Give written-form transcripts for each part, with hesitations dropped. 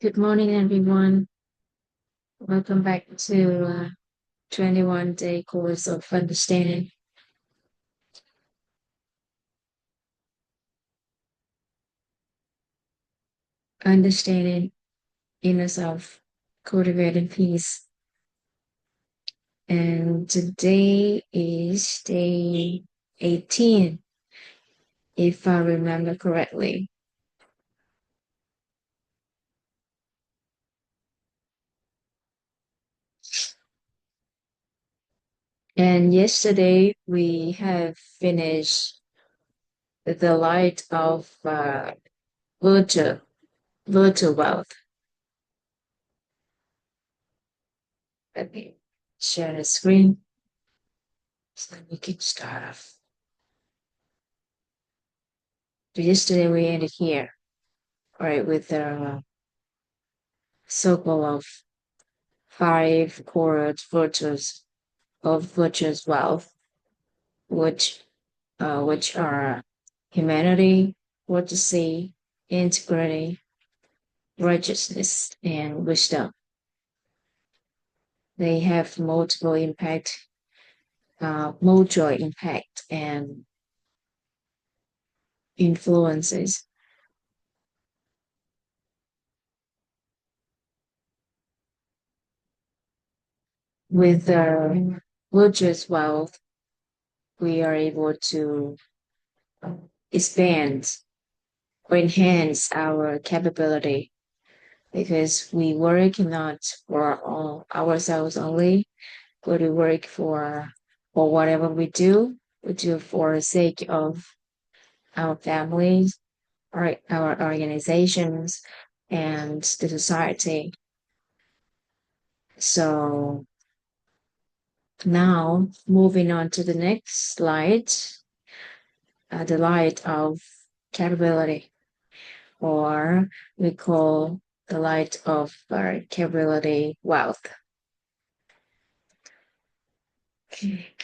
Good morning, everyone. Welcome back to 21-day course of understanding inner self, cultivating peace. And today is day 18, if I remember correctly. And yesterday we have finished the light of virtual, virtual wealth. Let me share the screen so we can start off. So yesterday we ended here, right, with the circle of five core virtues of virtuous wealth, which which are humanity, courtesy, integrity, righteousness, and wisdom. They have mutual impact and influences. With virtuous wealth, we are able to expand or enhance our capability because we work not for ourselves only, but we work for whatever we do for the sake of our families, our organizations, and the society. So now moving on to the next slide, the light of capability, or we call the light of capability wealth. Okay.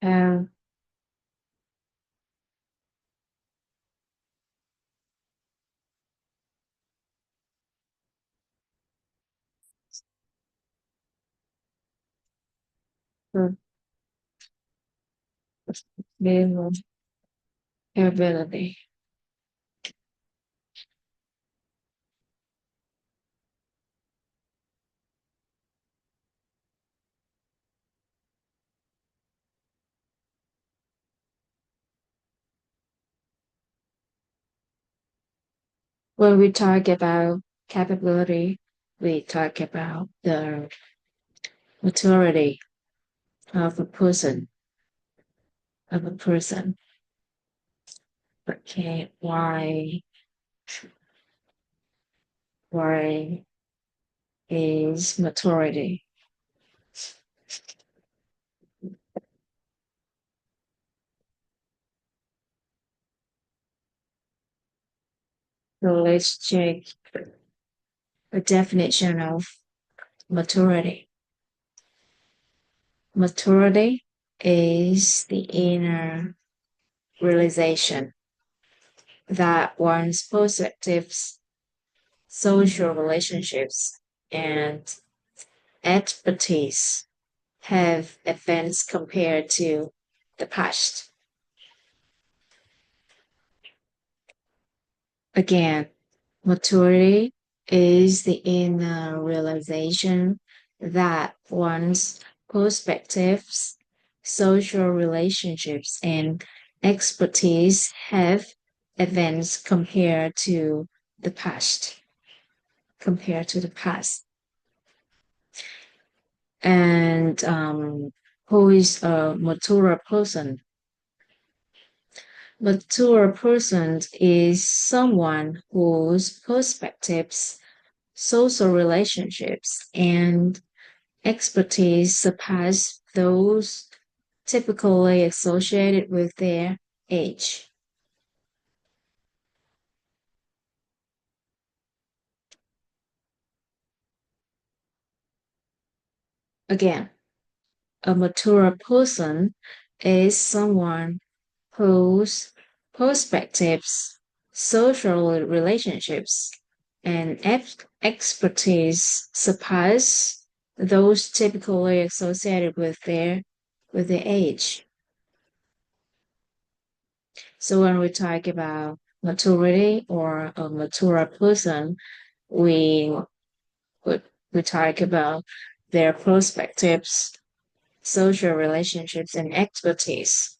Um, for capability. When we talk about capability, we talk about the maturity of a person, of a person. Okay, why is maturity? So let's check the definition of maturity. Maturity is the inner realization that one's perspectives, social relationships, and expertise have advanced compared to the past. Again, maturity is the inner realization that one's perspectives, social relationships, and expertise have advanced the past, compared to the past. And who is a mature person? Mature person is someone whose perspectives, social relationships, and expertise surpass those typically associated with their age. Again, a mature person is someone whose perspectives, social relationships, and expertise surpass those typically associated with their age. So when we talk about maturity or a mature person, we we, we talk about their perspectives, social relationships, and expertise.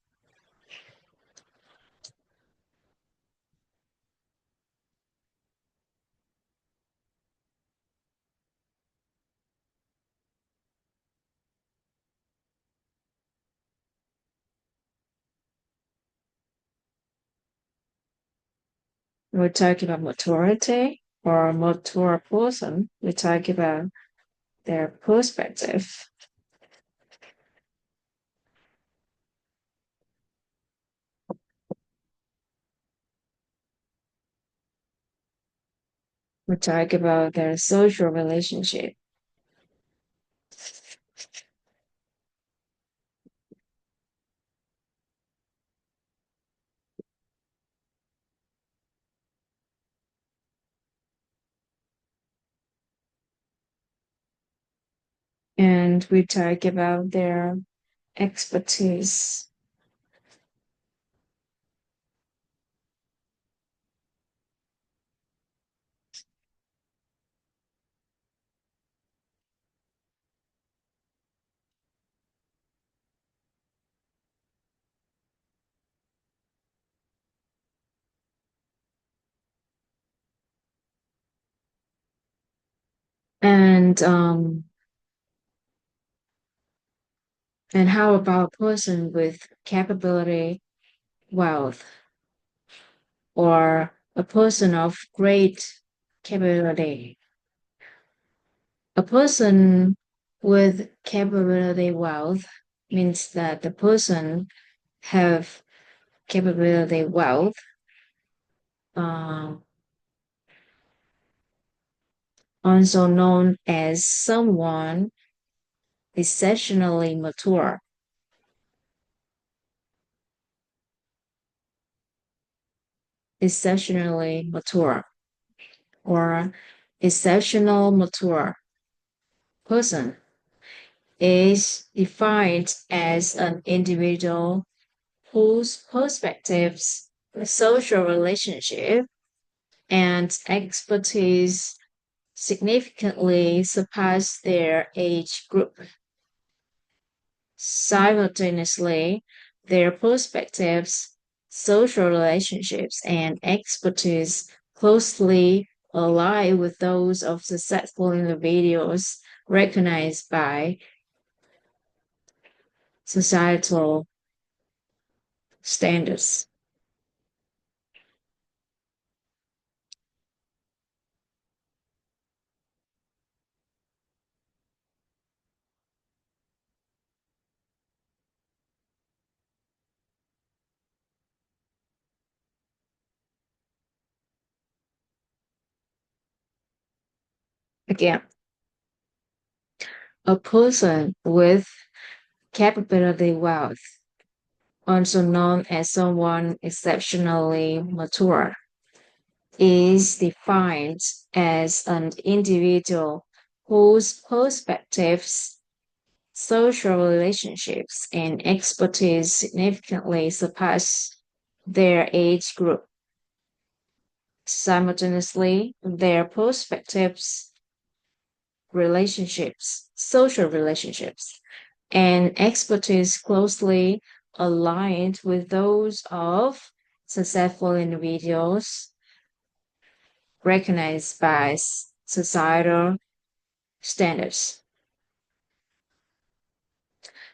When we talk about maturity or a mature person, we talk about their perspective. We talk about their social relationship. And we talk about their expertise. And and how about a person with capability, wealth, or a person of great capability? A person with capability wealth means that the person have capability wealth, um, also known as someone exceptionally mature, exceptionally mature, or exceptional mature person is defined as an individual whose perspectives, social relationship, and expertise significantly surpass their age group. Simultaneously, their perspectives, social relationships, and expertise closely align with those of successful individuals recognized by societal standards. Again, a person with capability wealth, also known as someone exceptionally mature, is defined as an individual whose perspectives, social relationships, and expertise significantly surpass their age group. Simultaneously, their perspectives, relationships, social relationships, and expertise closely aligned with those of successful individuals recognized by societal standards.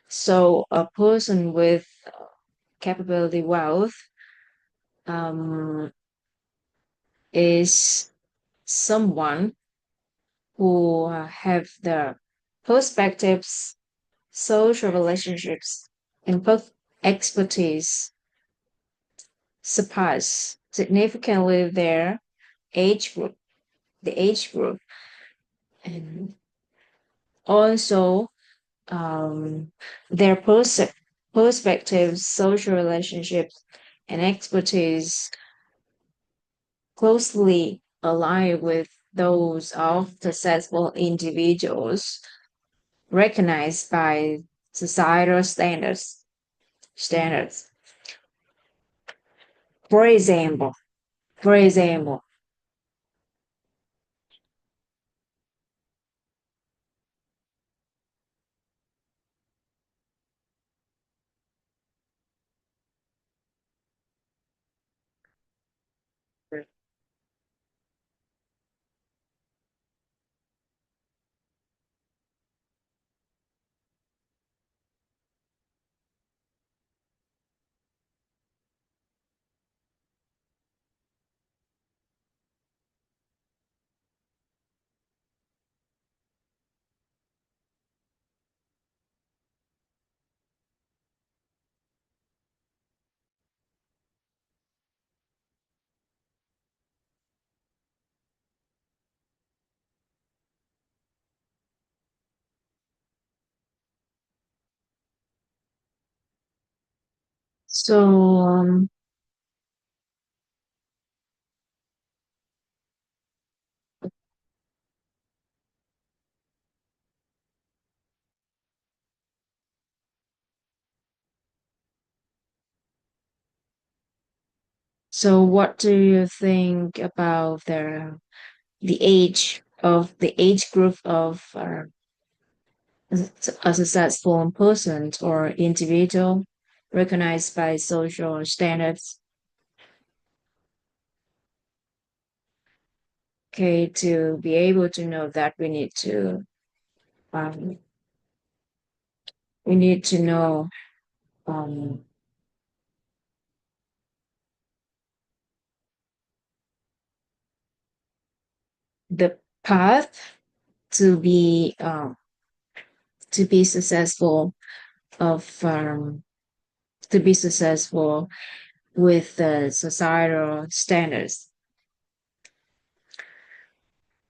So, a person with capability wealth um, is someone who have the perspectives, social relationships, and both expertise surpass significantly their age group, the age group, and also um, their perspectives, social relationships, and expertise closely align with those of successful individuals recognized by societal standards. For example, for example, so so what do you think about the age group of a successful person or individual recognized by social standards? Okay, to be able to know that um, we need to know um, the path to be um, to be successful of to be successful with the societal standards.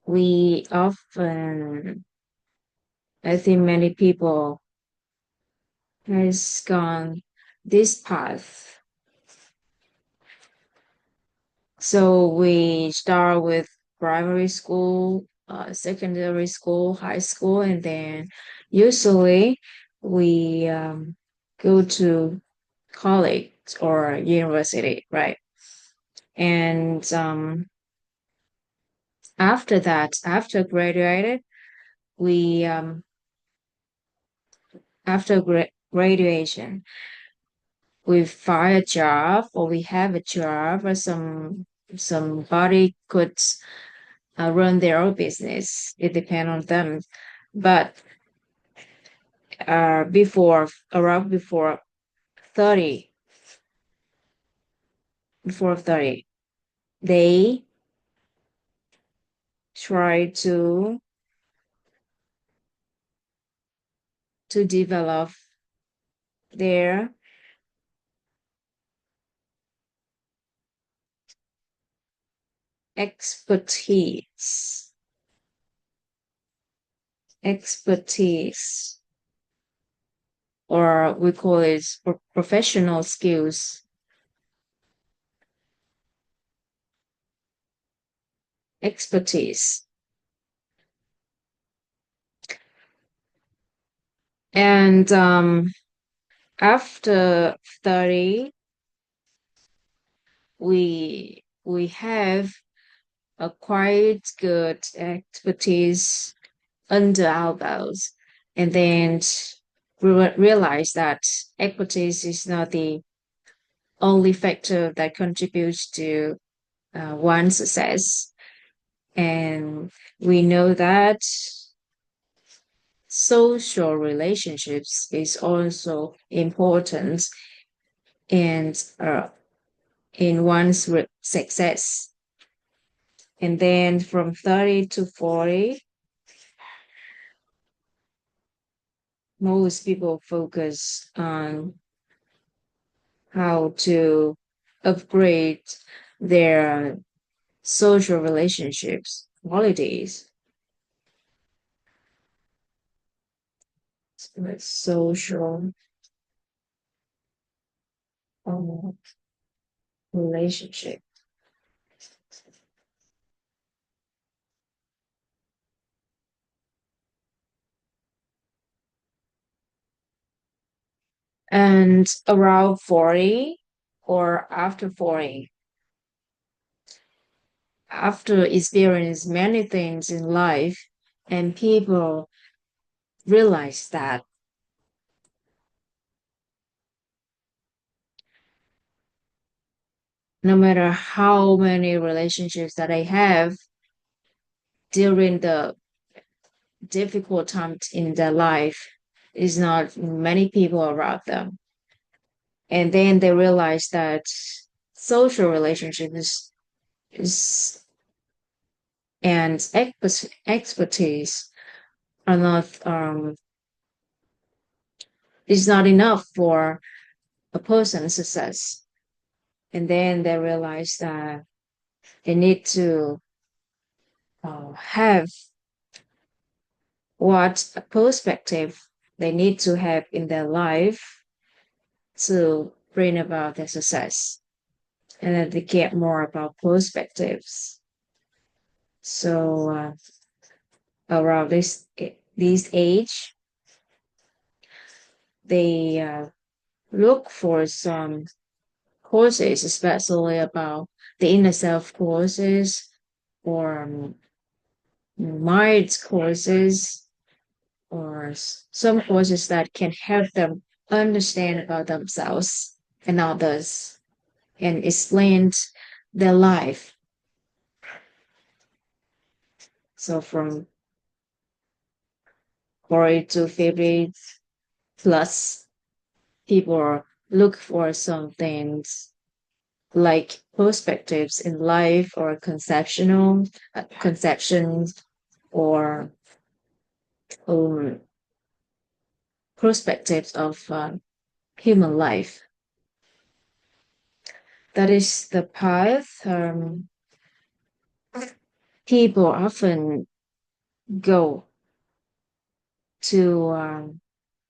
We often, I think, many people has gone this path. So we start with primary school, secondary school, high school, and then usually we go to college or university, right? And after that, after graduated, we after graduation, we find a job or we have a job or somebody could run their own business. It depends on them. But before 30, before 30, they try to develop their expertise, expertise, or we call it professional skills, expertise. And after 30, we have acquired good expertise under our belts, and then realize that expertise is not the only factor that contributes to one's success. And we know that social relationships is also important and in one's success. And then from 30 to 40, most people focus on how to upgrade their social relationships qualities. Social um, relationship. And around 40 or after 40, after experience many things in life, and people realize that no matter how many relationships that I have during the difficult times in their life, is not many people around them. And then they realize that social relationships is and expertise are not is not enough for a person's success. And then they realize that they need to have what perspective they need to have in their life to bring about their success, and then they get more about perspectives. So around this age, they look for some courses, especially about the inner self courses or mind courses or some courses that can help them understand about themselves and others and explain their life. So from 40 to 50 plus, people look for some things like perspectives in life or conceptual conceptions or um, perspectives of human life. That is the path people often go to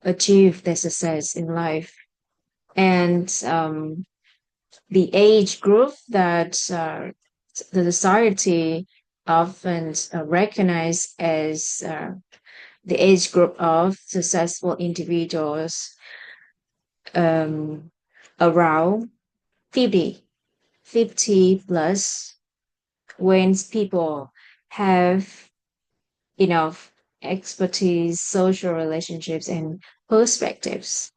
achieve their success in life. And the age group that the society often recognize as the age group of successful individuals um, around 50, 50 plus, when people have enough expertise, social relationships, and perspectives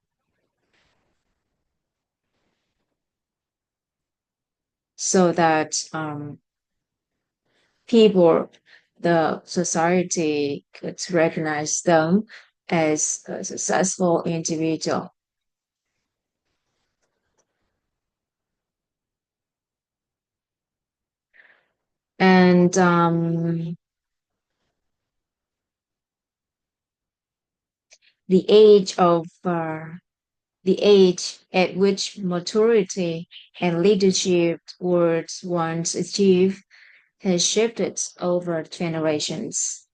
so that people, the society could recognize them as a successful individual. And the age of the age at which maturity and leadership towards one's achieve has shifted over generations.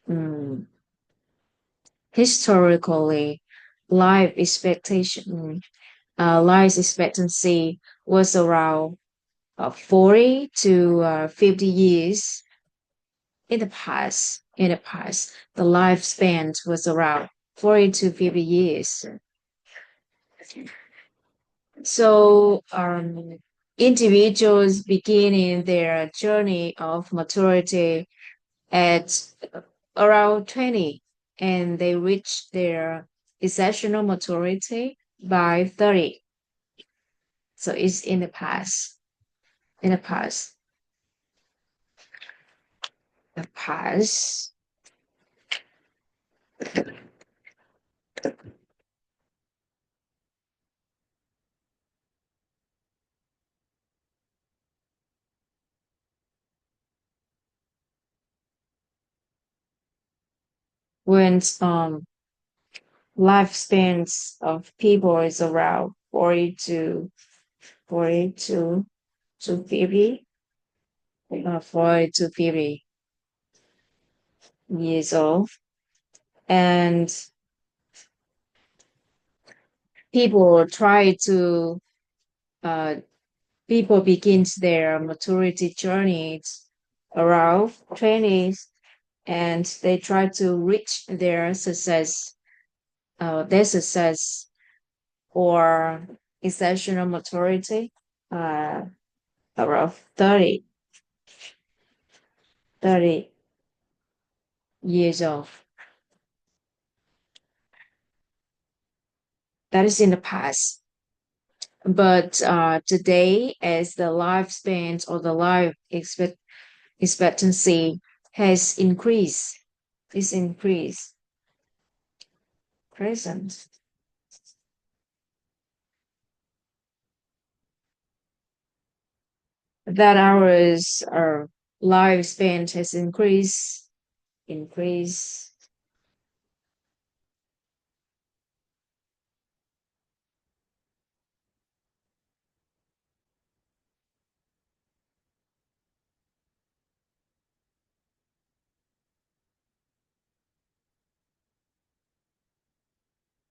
Mm. Historically, life expectation, life expectancy was around 40 to 50 years in the past. In the past, the lifespan was around 40 to 50 years. So individuals beginning their journey of maturity at around 20 and they reach their exceptional maturity by 30. So it's in the past. In the past. The past. When lifespans of people is around 40 to 50, 40 to 50 years old. And people try to, uh, people begins their maturity journeys around 20s and they try to reach their success or exceptional maturity uh, around 30 years old. That is in the past. But today, as the lifespan or the expectancy has increased, is increased, present, that our lifespan has increased.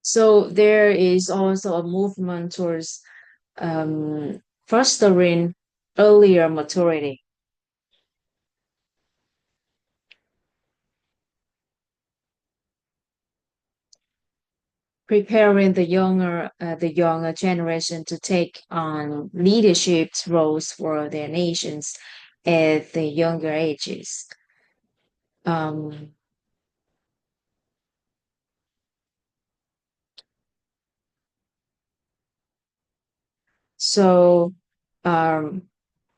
So there is also a movement towards fostering earlier maturity, preparing the younger generation to take on leadership roles for their nations at the younger ages. Um, so um,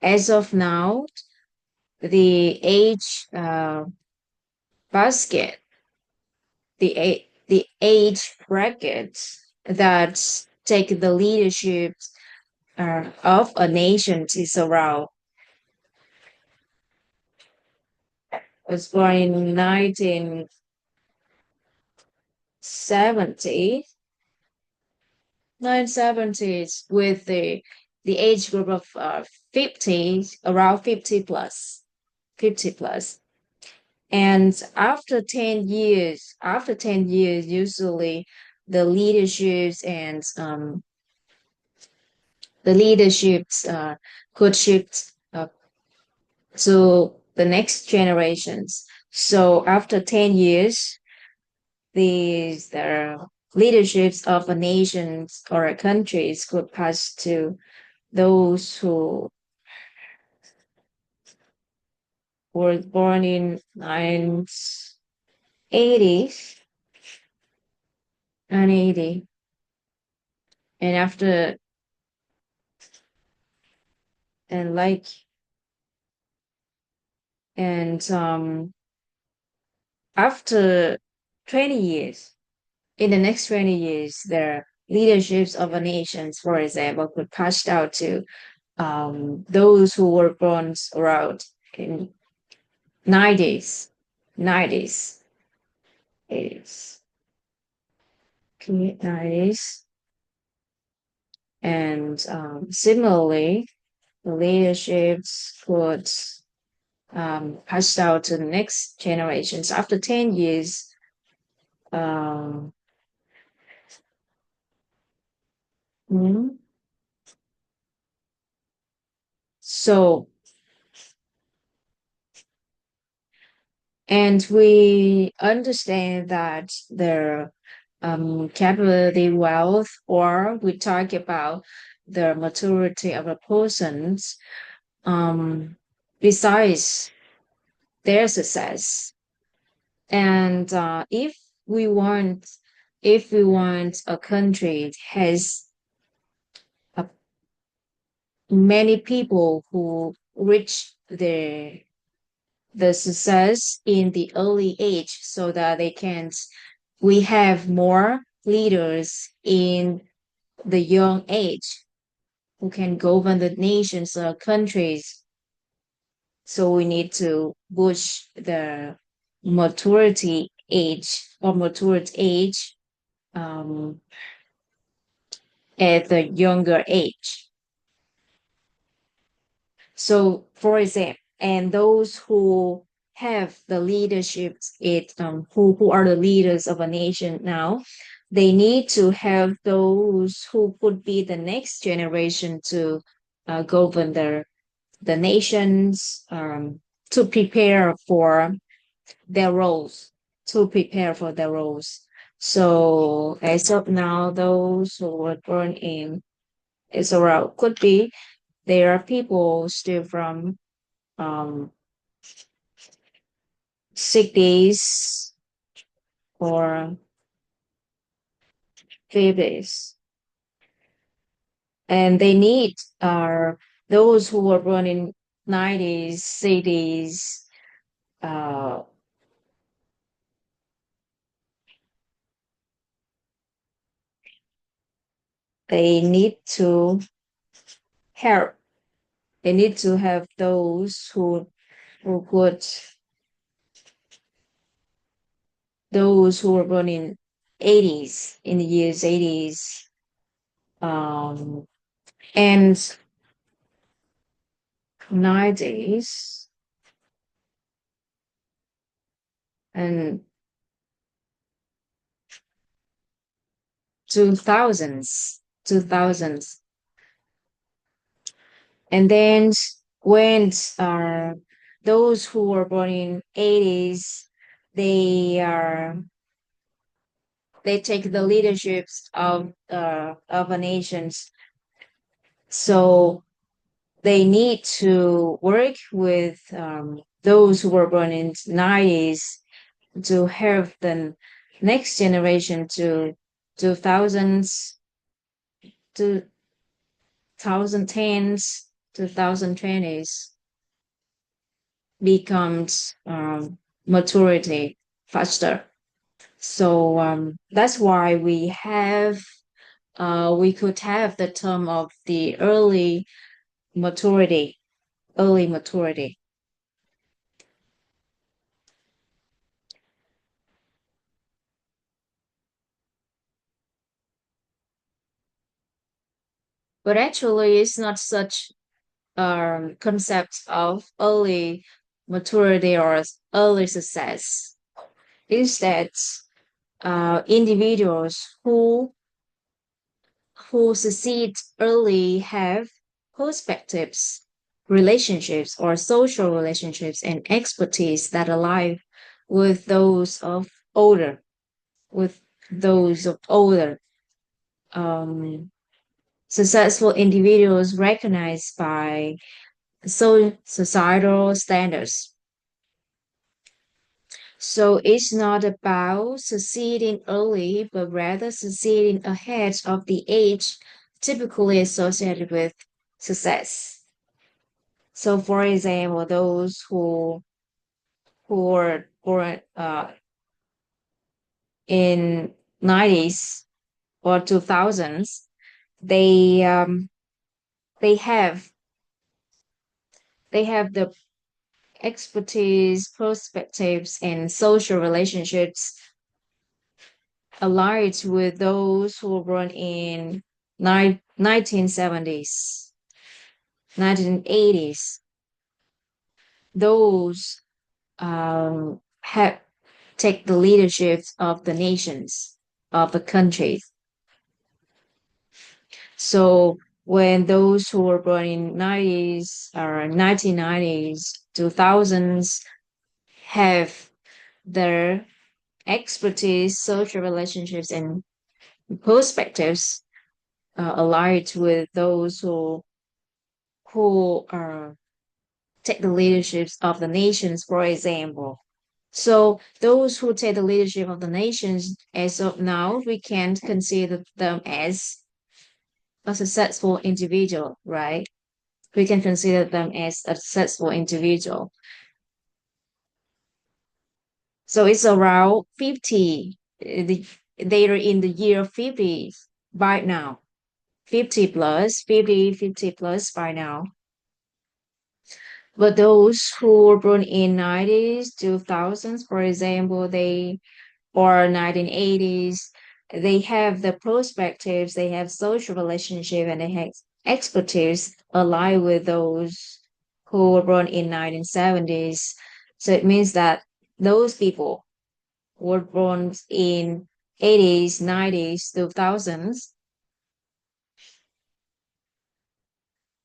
as of now, the age basket, the age bracket that take the leadership of a nation is around was born in 1970, 1970s with the age group of 50, around 50 plus, 50 plus. And after 10 years, usually the leaderships and the leaderships could shift to the next generations. So after 10 years, the leaderships of a nations or a countries could pass to those who were born in 1980s and 80. And after and like and after 20 years, in the next 20 years, the leaderships of a nations, for example, could pass out to those who were born around in 90s, 90s, 80s, okay, 90s. And similarly, the leaderships could pass out to the next generations. After 10 years, um, hmm, so, and we understand that the capability wealth, or we talk about the maturity of a person's um, besides their success. And we want, if we want a country has a, many people who reach the success in the early age, so that they can, we have more leaders in the young age who can govern the nations or countries. So we need to push the maturity age or matured age um, at the younger age. So, for example, and those who have the leadership, who are the leaders of a nation now, they need to have those who could be the next generation to govern the nations, to prepare for their roles, to prepare for their roles. So as of now, those who were born in Israel could be, there are people still from um, 60s or 50s, and they need those who were born in 90s, 80s. Uh, they need to help. They need to have those who could, those who were born in 80s, in the years 80s, um, and 90s, and 2000s. And then when uh, those who were born in 80s, they are, they take the leaderships of a nations. So they need to work with those who were born in 90s to help the next generation to 2000s, 2010s, 2020s becomes maturity faster. So that's why we could have the term of the maturity, early maturity. But actually, it's not such concept of early maturity or early success. Is that individuals who succeed early have perspectives, relationships, or social relationships and expertise that align with those of older, with those of older um, successful individuals recognized by societal standards. So it's not about succeeding early, but rather succeeding ahead of the age typically associated with success. So, for example, those who were born in 90s or 2000s, they they have they have the expertise, perspectives, and social relationships allied with those who were born in 1970s, 1980s. Those have take the leadership of the nations, of the countries. So when those who were born in 90s or 1990s, 2000s have their expertise, social relationships, and perspectives allied with those who take the leaderships of the nations, for example. So those who take the leadership of the nations, as of now, we can't consider them as a successful individual, right? We can consider them as a successful individual. So it's around 50. They are in the year 50 by now. 50 plus, 50 plus by now. But those who were born in 90s, 2000s, for example, they or 1980s, they have the perspectives, they have social relationship, and they have expertise aligned with those who were born in 1970s. So it means that those people who were born in 80s, 90s, 2000s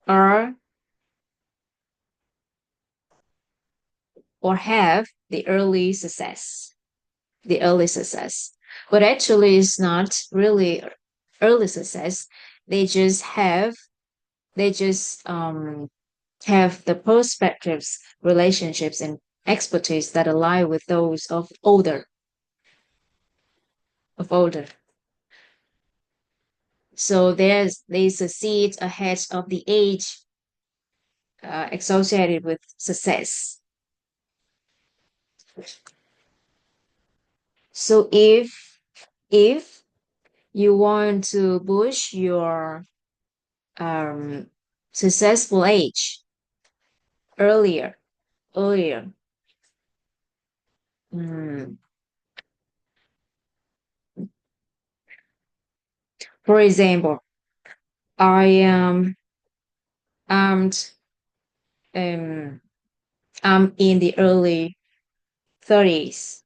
are or have the early success. But actually, it's not really early success. They just have they just have the perspectives, relationships, and expertise that align with those of older. So they succeed ahead of the age associated with success. So if you want to push your um, successful age earlier, earlier. Mm. For example, I am um, um I'm in the early 30s.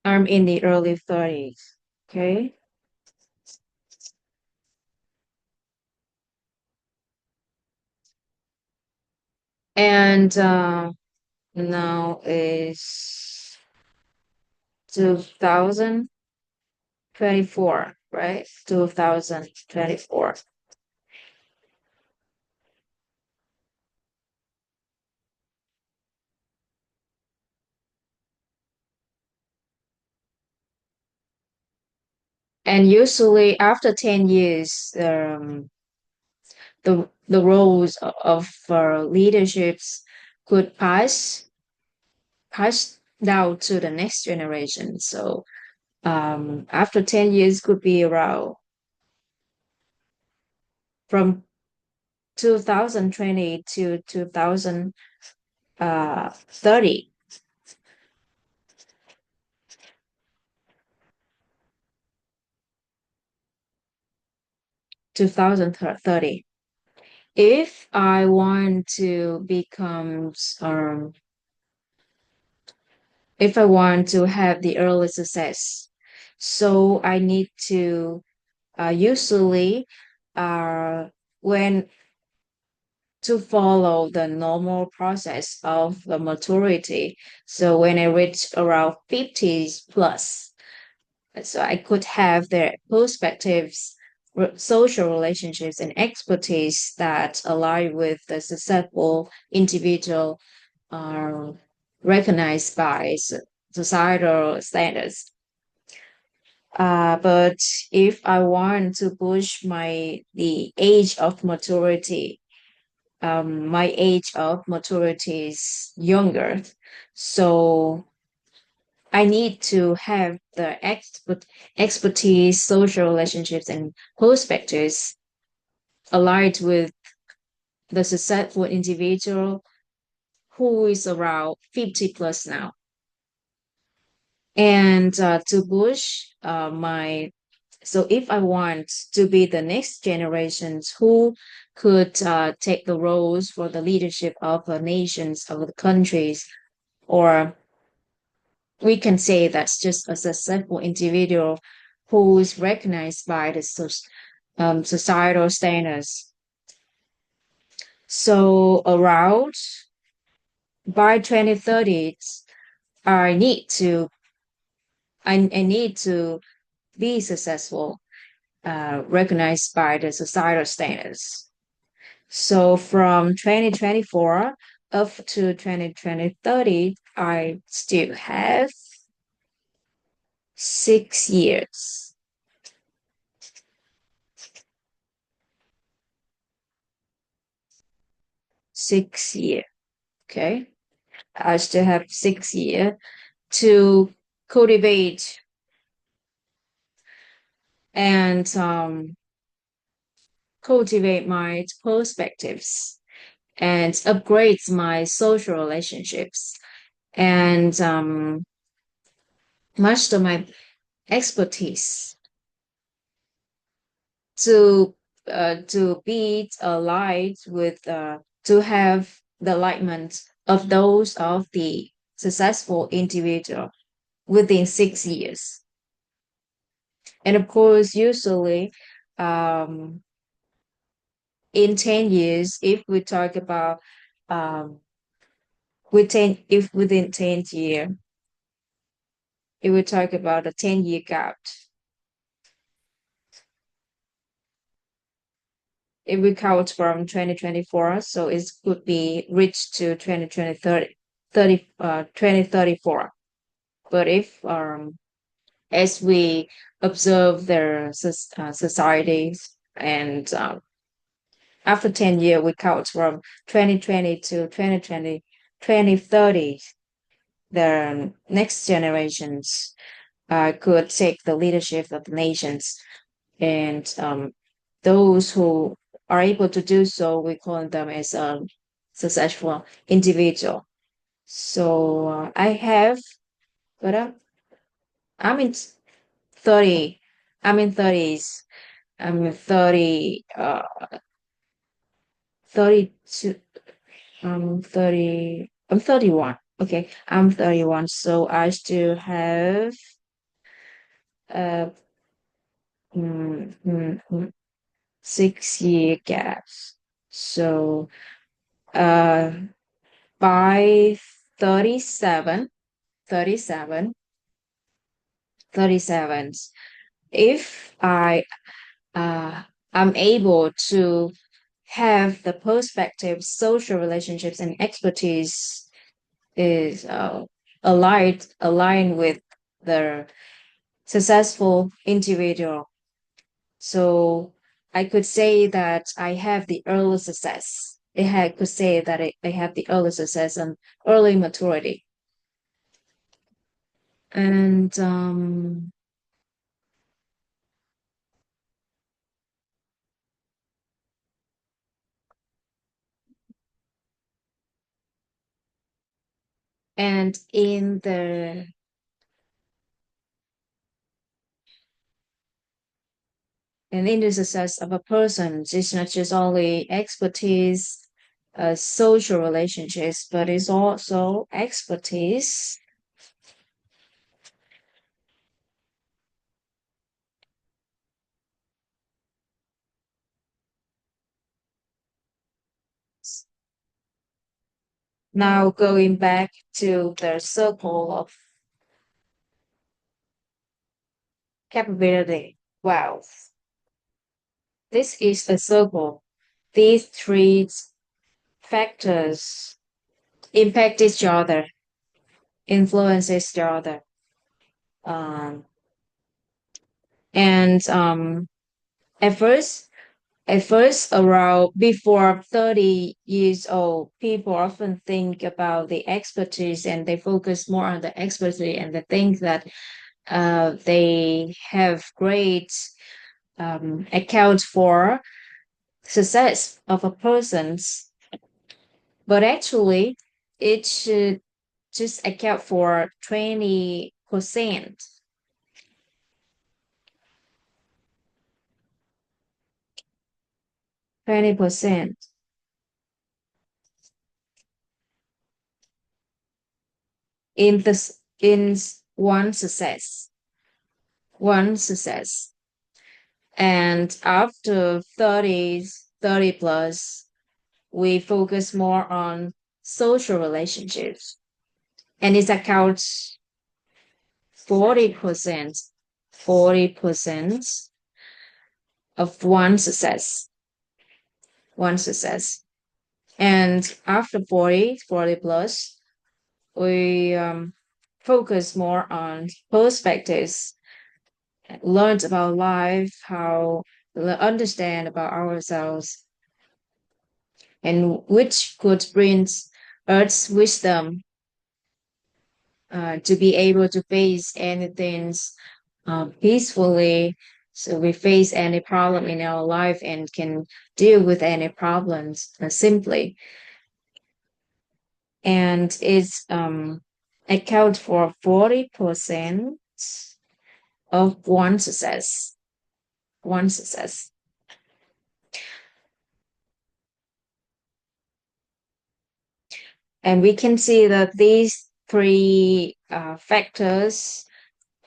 I'm in the early 30s. Okay. And now is 2024, right? 2024. And usually after 10 years, the roles of leaderships could pass down to the next generation. So after 10 years could be around from 2020 to 2030, 2030. If I want to become, if I want to have the early success, so I need to usually uh, when to follow the normal process of the maturity. So when I reach around 50s plus, so I could have the perspectives, social relationships, and expertise that align with the successful individual are recognized by societal standards. But if I want to push the age of maturity, my age of maturity is younger, so I need to have the expertise, social relationships, and perspectives aligned with the successful individual who is around 50 plus now. And to push so if I want to be the next generations who could take the roles for the leadership of the nations, of the countries, or we can say that's just a successful individual who is recognized by the societal standards. So around by 2030, I need to I need to be successful, recognized by the societal standards. So from 2024 up to 2030, I still have 6 years. 6 years. Okay. I still have 6 years to cultivate and cultivate my perspectives and upgrade my social relationships and master my expertise to be aligned with to have the alignment of those of the successful individual within 6 years. And of course, usually um, in 10 years, if we talk about if within 10 year, if we talk about a 10-year gap, if we count from 2024, so it could be reached to 2034. But if as we observe their societies and after 10 years, we count from 2020 to 2020, 2030, the next generations could take the leadership of the nations. And those who are able to do so, we call them as a successful individual. So I have, but I'm in 30, I'm in 30s, I'm in 30, 32, I'm 30, I'm 31. Okay, I'm 31. So I still have uh, mm, mm, mm, 6 year gaps. So uh, by 37, 37, 37, if uh, I'm able to have the perspective, social relationships, and expertise is aligned with the successful individual. So I could say that I have the early success. Could say that I have the early success and early maturity. And and in the success of a person, it's not just only expertise, social relationships, but it's also expertise now going back to the circle of capability. Wow, this is a circle. These three factors impact each other, influence each other. Um, and at first, around before 30 years old, people often think about the expertise and they focus more on the expertise and they think that they have great account for success of a person's, but actually it should just account for 20%, 20% in this in one success, one success. And after 30 plus, we focus more on social relationships, and it accounts 40%, 40% of one success. And after 40 plus, we focus more on perspectives, learned about life, how understand about ourselves, and which could bring us wisdom to be able to face anything peacefully. So we face any problem in our life and can deal with any problems simply. And it's account for 40% of one success. One success. And we can see that these three factors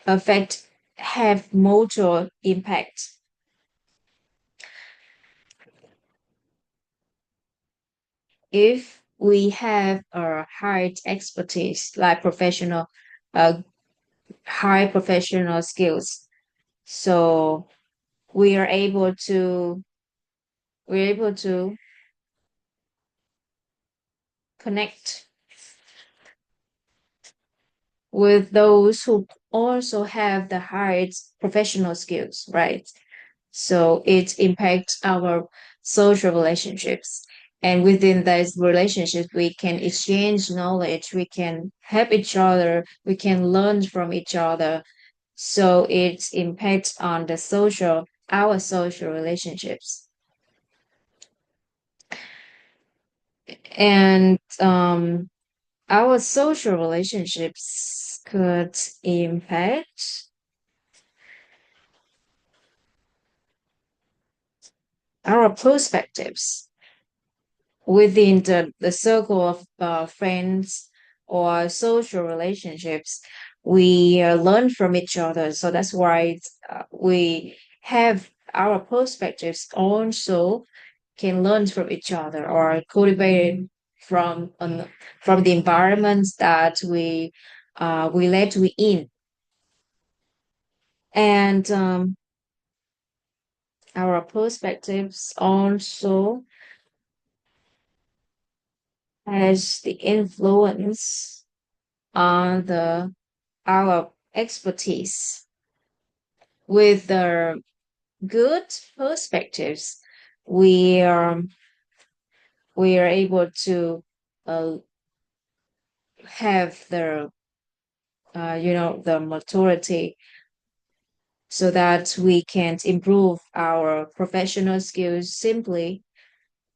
affect have mutual impact. If we have a high expertise, like uh, high professional skills, so we are able to we're able to connect with those who also have the highest professional skills, right? So it impacts our social relationships. And within those relationships, we can exchange knowledge, we can help each other, we can learn from each other. So it impacts on our social relationships. And our social relationships could impact our perspectives within the circle of friends or social relationships. We learn from each other. So that's why we have our perspectives also can learn from each other or cultivate it from the environments that we let we in. And our perspectives also has the influence on the our expertise. With the good perspectives, we are we are able to uh, have the maturity so that we can improve our professional skills simply.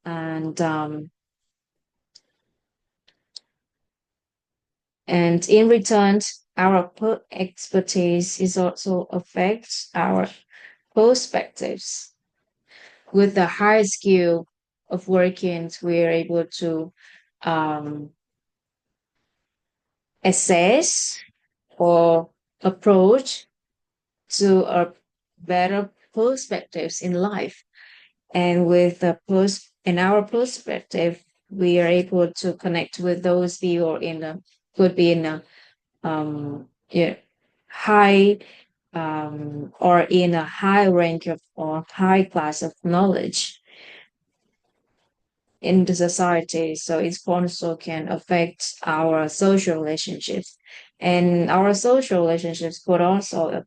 And in return, our expertise is also affects our perspectives. With the high skill of working, we are able to um, assess or approach to a better perspectives in life. And with in our perspective, we are able to connect with those people could be in a yeah, high or in a high rank of or high class of knowledge in the society. So it also can affect our social relationships. And our social relationships could also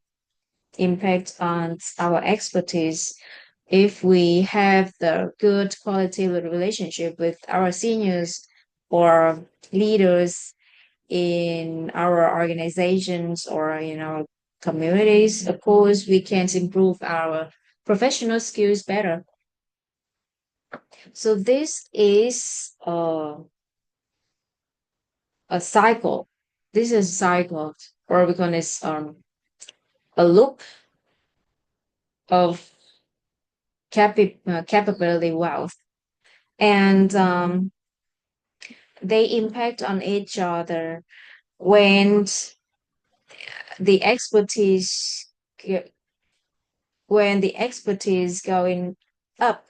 impact on our expertise if we have the good quality relationship with our seniors or leaders in our organizations or in our communities. Of course, we can improve our professional skills better. So this is a cycle. This is a cycle, or we call this a loop of capability wealth, and they impact on each other when the expertise when the expertise going up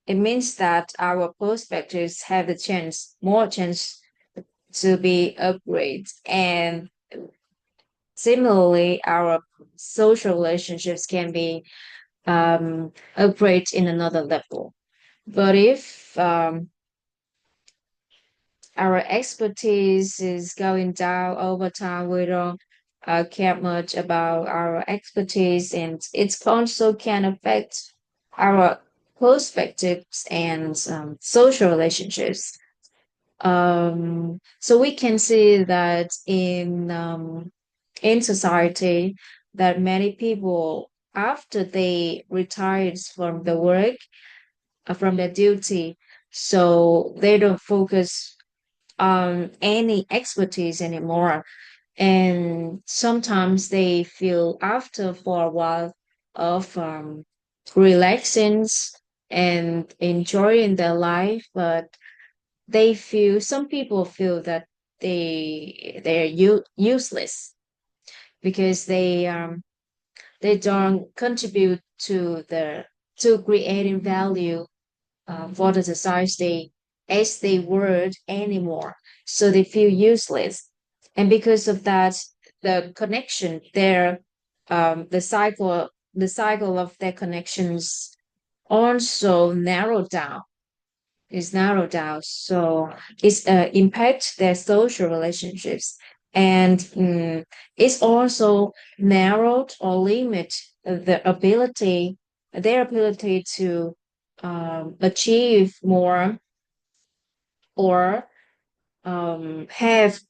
it means that our perspectives have the chance, more chance to be upgraded. And similarly, our social relationships can be upgraded in another level. But if our expertise is going down over time, we don't care much about our expertise, and it also can affect our perspectives and social relationships. So we can see that in society that many people after they retired from the work from their duty, so they don't focus on any expertise anymore, and sometimes they feel after for a while of relaxing and enjoying their life, but they feel some people feel that they're useless because they don't contribute to creating value for the society as they were anymore. So they feel useless. And because of that, the connection there, the cycle of their connections also narrowed down, is narrowed down. So it's impact their social relationships. And it's also narrowed or limit their ability to achieve more or have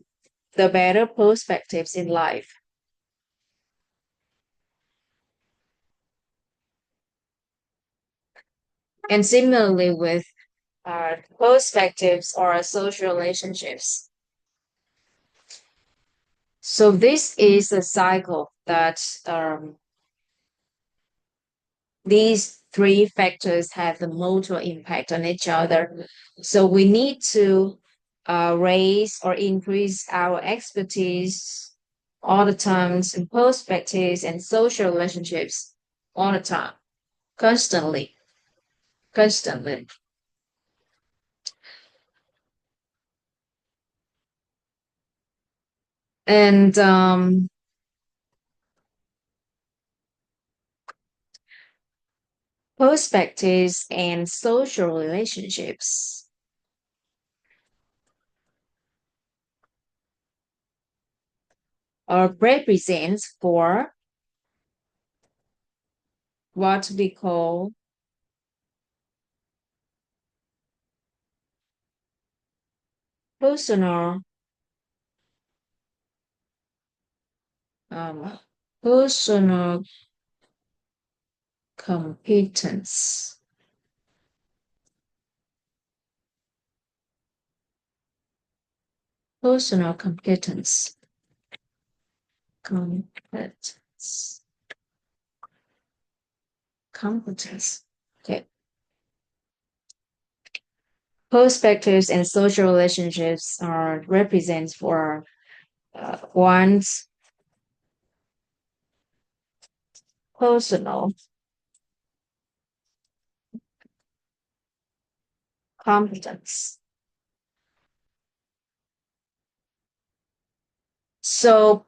the better perspectives in life. And similarly with perspectives or social relationships. So this is a cycle that these three factors have the mutual impact on each other. So we need to raise or increase our expertise all the times in perspectives and social relationships all the time, constantly, constantly. And perspectives and social relationships are represents for what we call personal um, personal competence. Personal competence. Competence. Competence. Okay. Perspectives and social relationships are represents for one's personal competence. So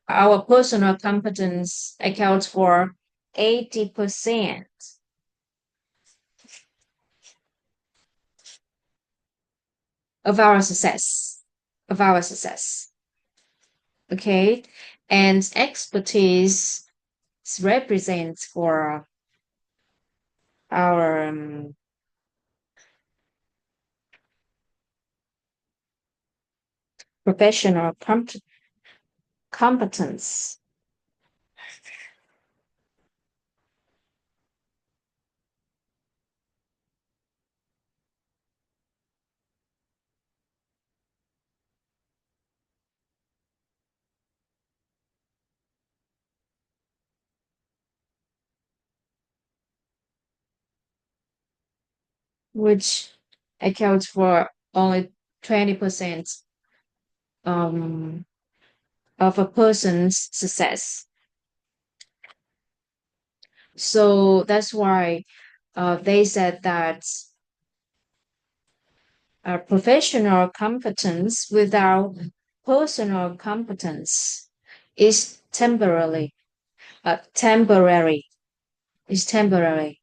our personal competence accounts for 80% of our success, of our success. Okay. And expertise represents for our professional competence, which accounts for only 20% um, of a person's success. So that's why they said that professional competence without personal competence is temporary, is temporary.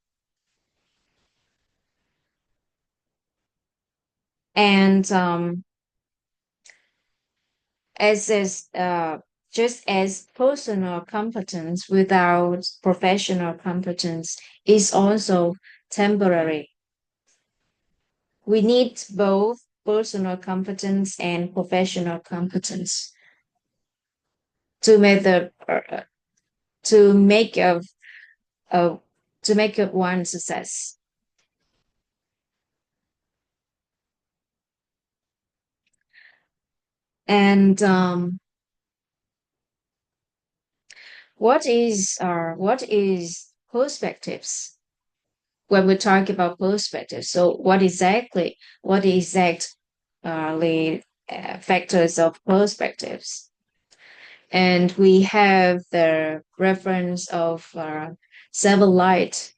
And as is just as personal competence without professional competence is also temporary. We need both personal competence and professional competence to make the to make a to make it one success. And what is perspectives? When we talk about perspective, so the factors of perspectives? And we have the reference of seven light.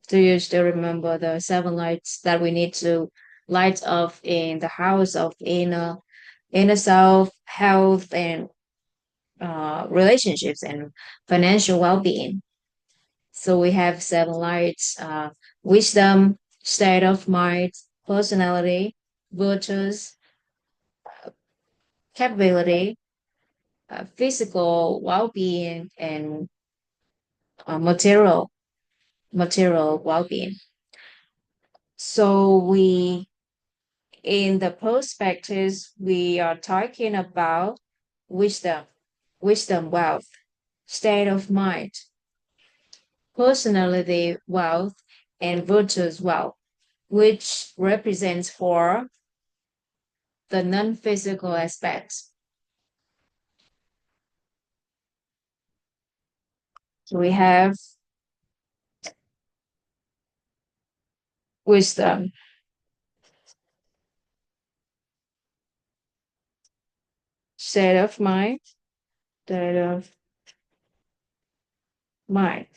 Do you still remember the seven lights that we need to light up in the house of inner self, health, and relationships and financial well-being? So we have seven lights: wisdom, state of mind, personality, virtues, capability, physical well-being, and material well-being. So we in the perspectives we are talking about wisdom, wealth, state of mind, personality wealth, and virtues wealth, which represents for the non-physical aspects. So we have wisdom, state of mind, state of mind.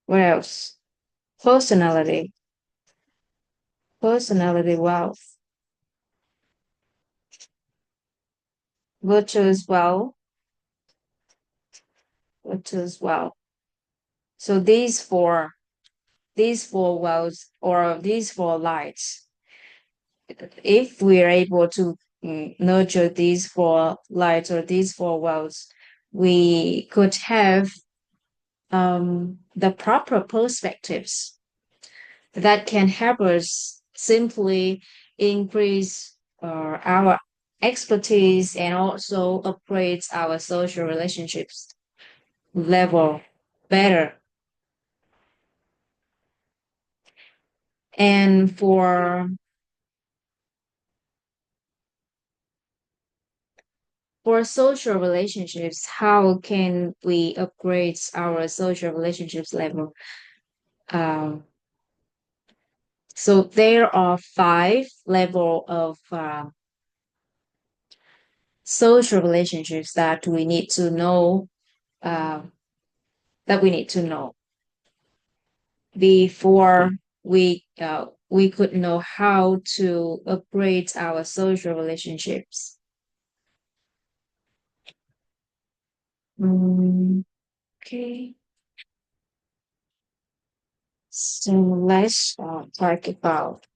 What else? Personality, personality wealth, virtues wealth, virtues wealth. So these four wells or these four lights, if we are able to nurture these four lights or these four wells, we could have the proper perspectives that can help us simply increase our expertise and also upgrade our social relationships level better. And for social relationships, how can we upgrade our social relationships level? Um, so there are five level of social relationships that we need to know. Uh, that we need to know before we could know how to upgrade our social relationships. Okay, so let's talk about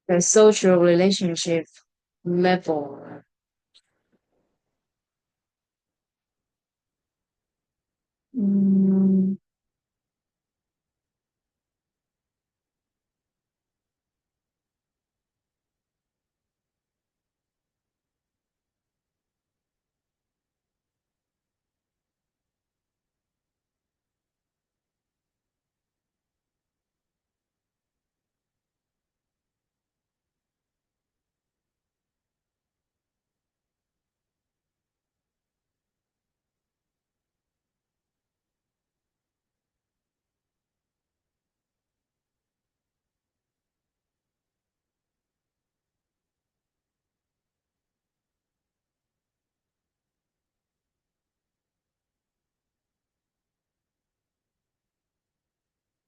the social relationship level. Mm,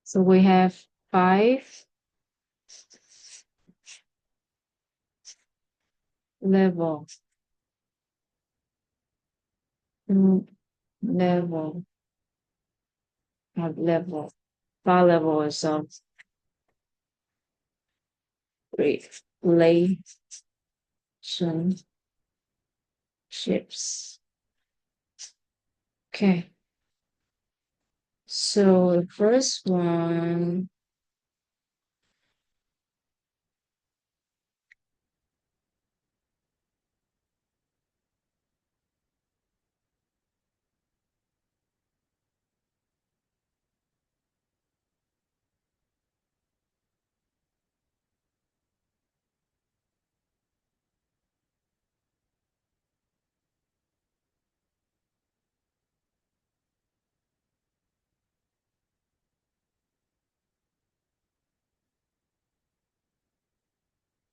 So we have five level, mm, level, level, five levels of relationships. Okay. So the first one,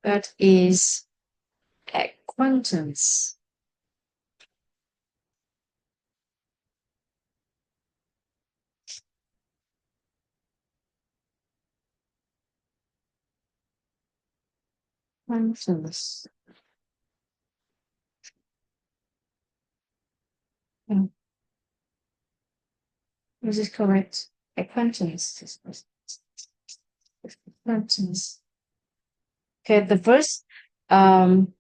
that is acquaintance. Acquaintance. Yeah, this is correct. Acquaintance. Acquaintance. Okay, the first, um,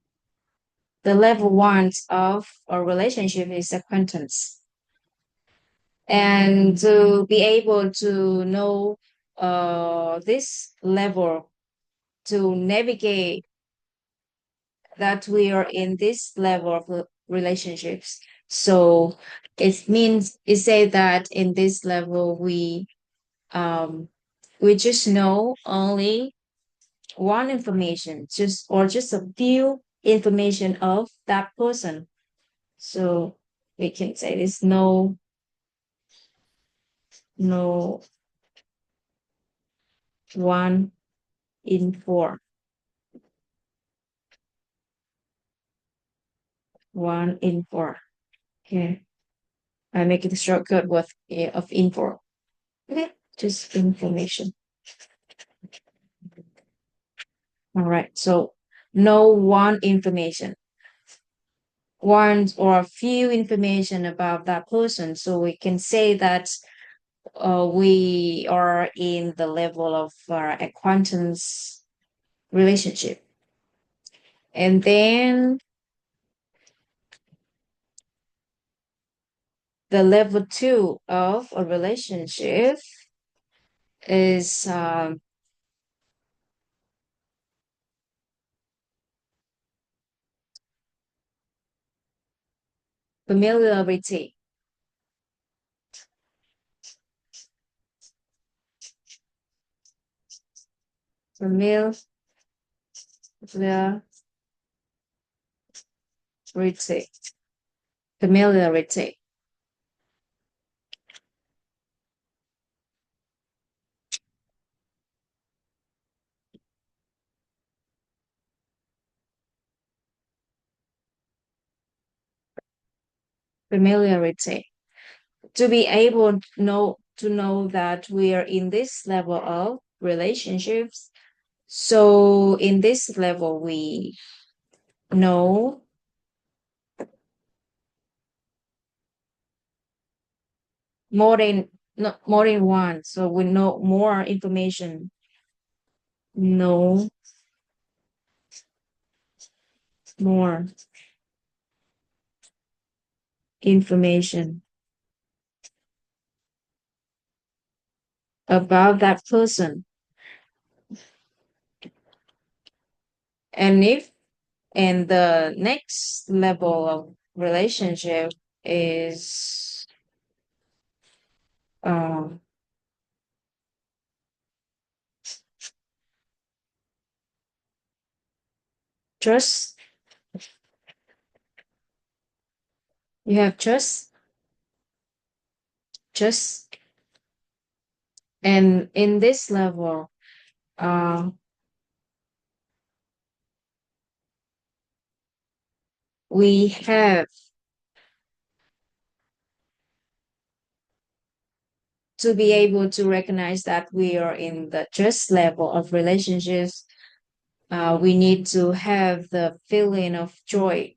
the level one of a relationship is acquaintance. And to be able to know this level, to navigate that we are in this level of relationships. So it means it say that in this level um we just know only one information, just a few information of that person. So we can say this no one in four. One in four. Okay. I make it a shortcut with of info. Okay, just information. All right. So no one information, one or a few information about that person. So we can say that we are in the level of acquaintance relationship. And then the level two of a relationship is familiarity. Familiarity. Familiarity. Familiarity. To be able to know that we are in this level of relationships. So in this level, we know more than not more than one. So we know more information. Know more information about that person. And if and the next level of relationship is um trust. You have trust, and in this level, uh, we have to be able to recognize that we are in the just level of relationships, we need to have the feeling of joy,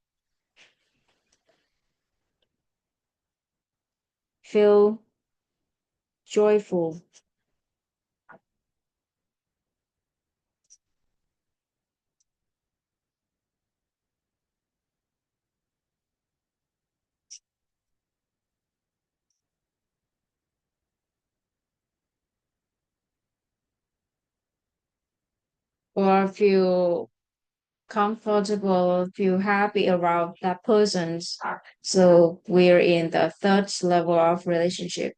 feel joyful, or feel comfortable, feel happy around that person. So we're in the third level of relationship.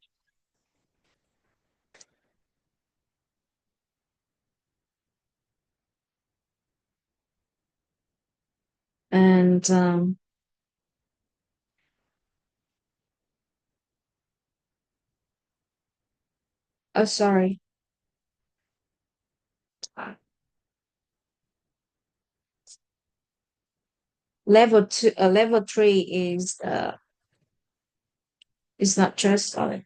And oh, sorry. Level two, level three is not just uh,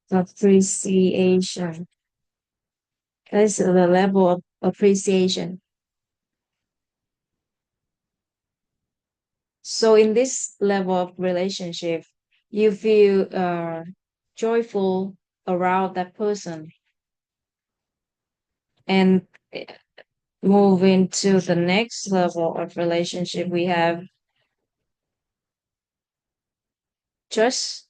appreciation. That's the level of appreciation. So in this level of relationship, you feel joyful around that person and move into the next level of relationship. We have trust,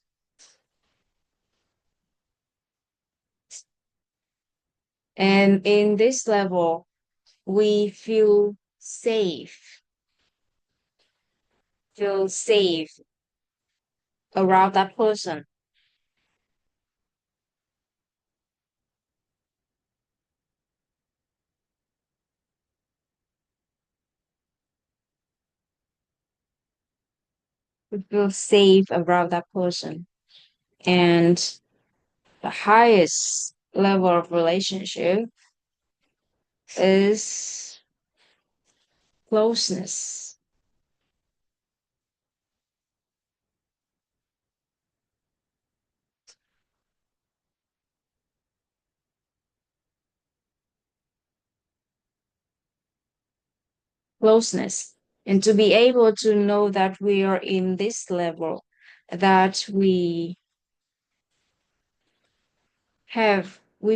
and in this level, we feel safe around that person. We feel safe around that person. And the highest level of relationship is closeness. Closeness. And to be able to know that we are in this level, that we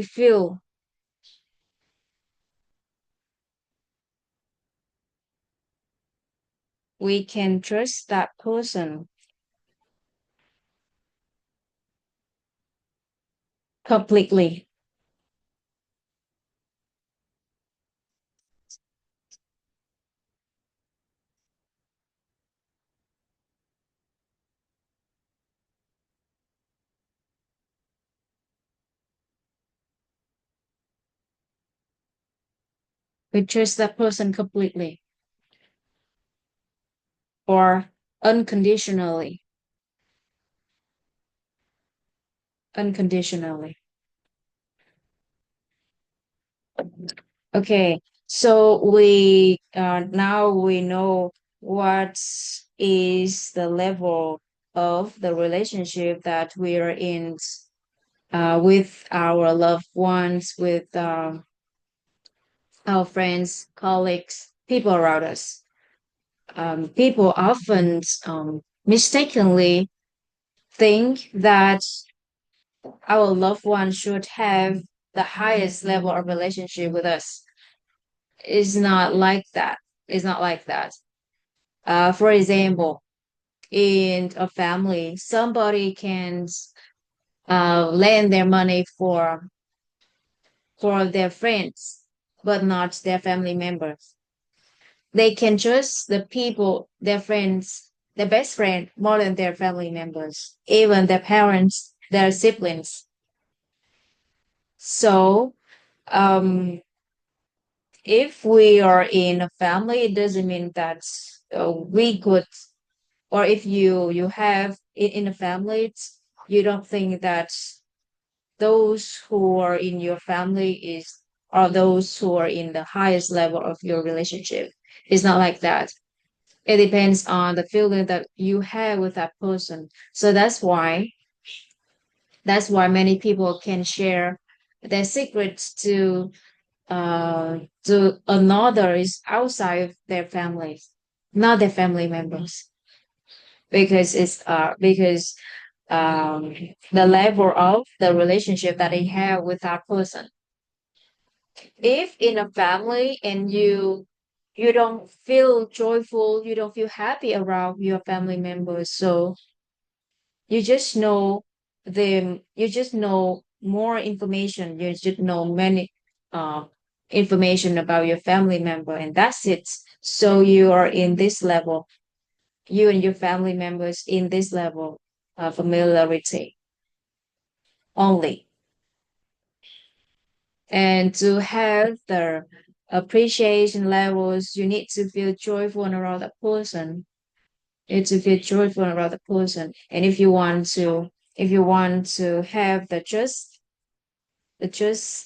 feel we can trust that person completely. We trust that person completely or unconditionally. Unconditionally. Okay, so we now we know what is the level of the relationship that we are in with our loved ones, with our friends, colleagues, people around us. People often mistakenly think that our loved one should have the highest level of relationship with us. It's not like that. It's not like that. For example, in a family, somebody can lend their money for their friends, but not their family members. They can trust the people, their friends, their best friend, more than their family members, even their parents, their siblings. So, if we are in a family, it doesn't mean that we could, or if you have it in a family, you don't think that those who are in your family is or those who are in the highest level of your relationship. It's not like that. It depends on the feeling that you have with that person. So that's why many people can share their secrets to another's outside their families, not their family members, because the level of the relationship that they have with that person. If in a family and you don't feel joyful, you don't feel happy around your family members, so you just know you just know more information, you just know many uh, information about your family member, and that's it. So you are in this level, you and your family members in this level of familiarity only. And to have the appreciation levels, you need to feel joyful around that person. It's to feel joyful around the person. And if you want to have the just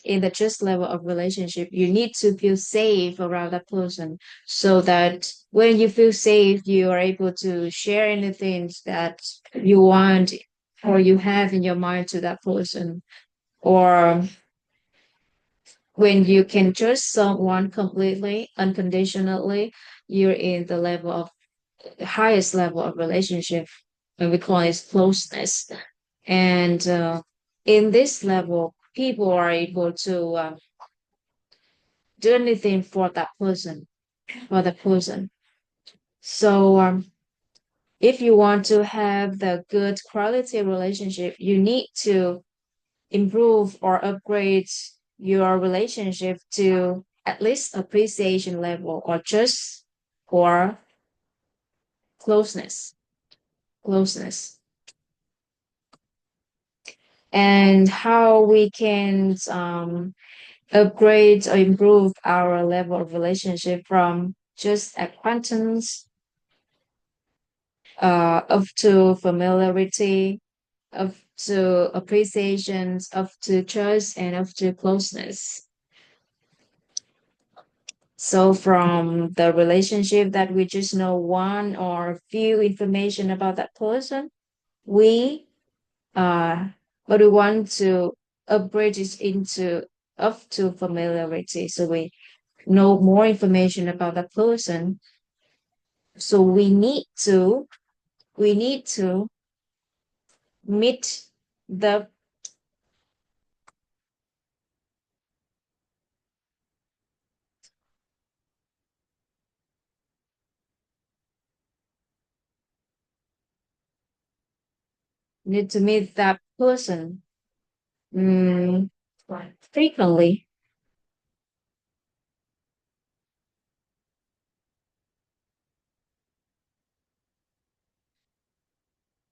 in the just level of relationship, you need to feel safe around that person, so that when you feel safe, you are able to share anything that you want or you have in your mind to that person. Or when you can trust someone completely, unconditionally, you're in the level of the highest level of relationship, and we call it closeness. And in this level, people are able to do anything for the person. So if you want to have the good quality relationship, you need to improve or upgrade your relationship to at least appreciation level, or just or closeness. Closeness. And how we can upgrade or improve our level of relationship from just acquaintance up to familiarity, up to appreciations, up to trust, and up to closeness. So from the relationship that we just know one or few information about that person, we uh but we want to upgrade it into up to familiarity. So we know more information about that person. So we need to meet the need to meet that person mm, frequently,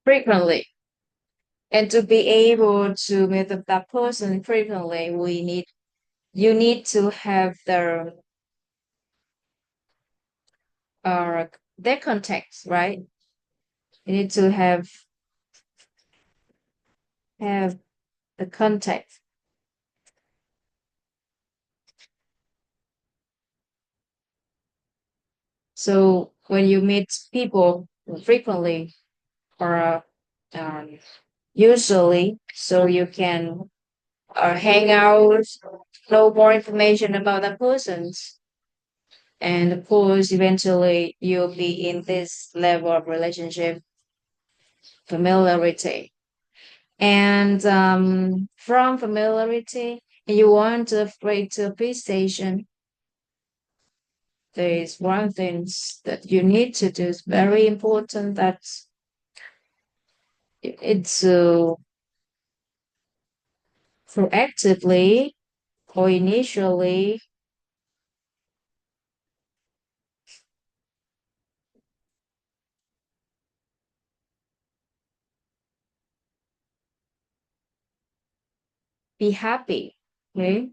frequently. And to be able to meet that person frequently, you need to have uh, their contacts, right? You need to have the contact. So when you meet people frequently or um, usually, so you can hang out, know more information about the persons, and of course, eventually you'll be in this level of relationship familiarity. And from familiarity, you want to upgrade to appreciation. There is one thing that you need to do is very important. That's it's to proactively or initially be happy. Okay,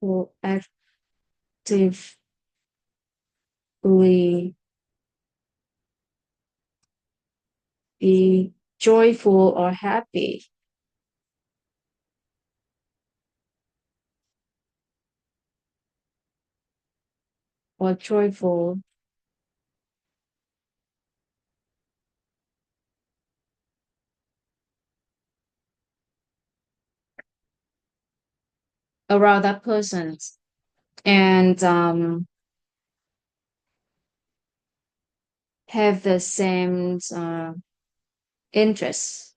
proactively be joyful or happy or joyful around that person and have the same interests,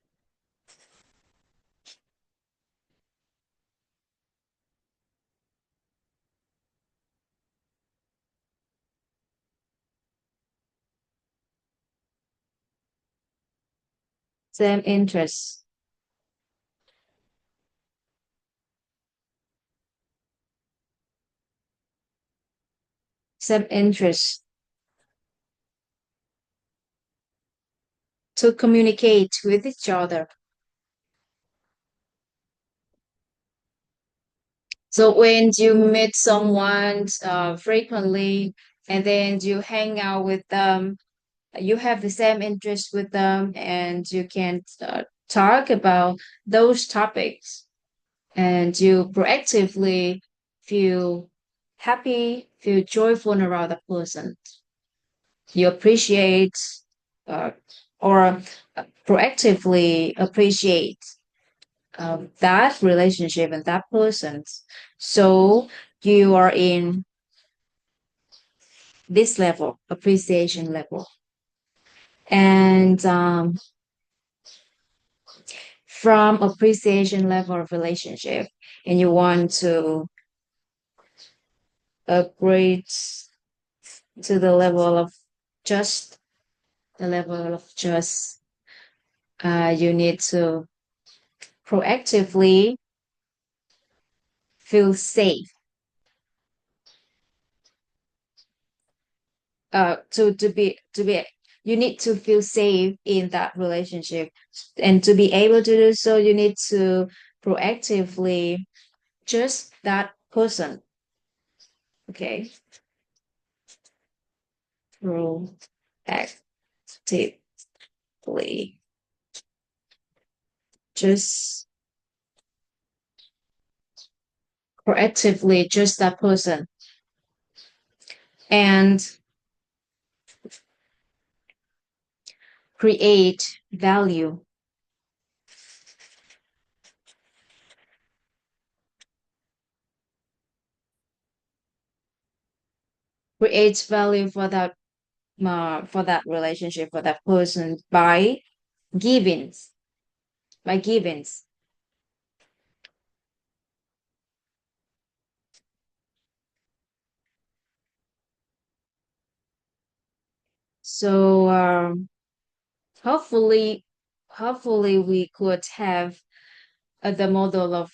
same interests, same interests to communicate with each other. So when you meet someone frequently and then you hang out with them, you have the same interest with them, and you can talk about those topics, and you proactively feel happy, feel joyful around the person. You appreciate uh, or proactively appreciate that relationship and that person. So you are in this level, appreciation level. And from appreciation level of relationship, and you want to upgrade to the level of just the level of just you need to proactively feel safe to be you need to feel safe in that relationship, and to be able to do so you need to proactively just that person. Okay, proactively just proactively just that person, and create value, create value for that relationship, for that person by givings, by givings. So hopefully, hopefully we could have the model of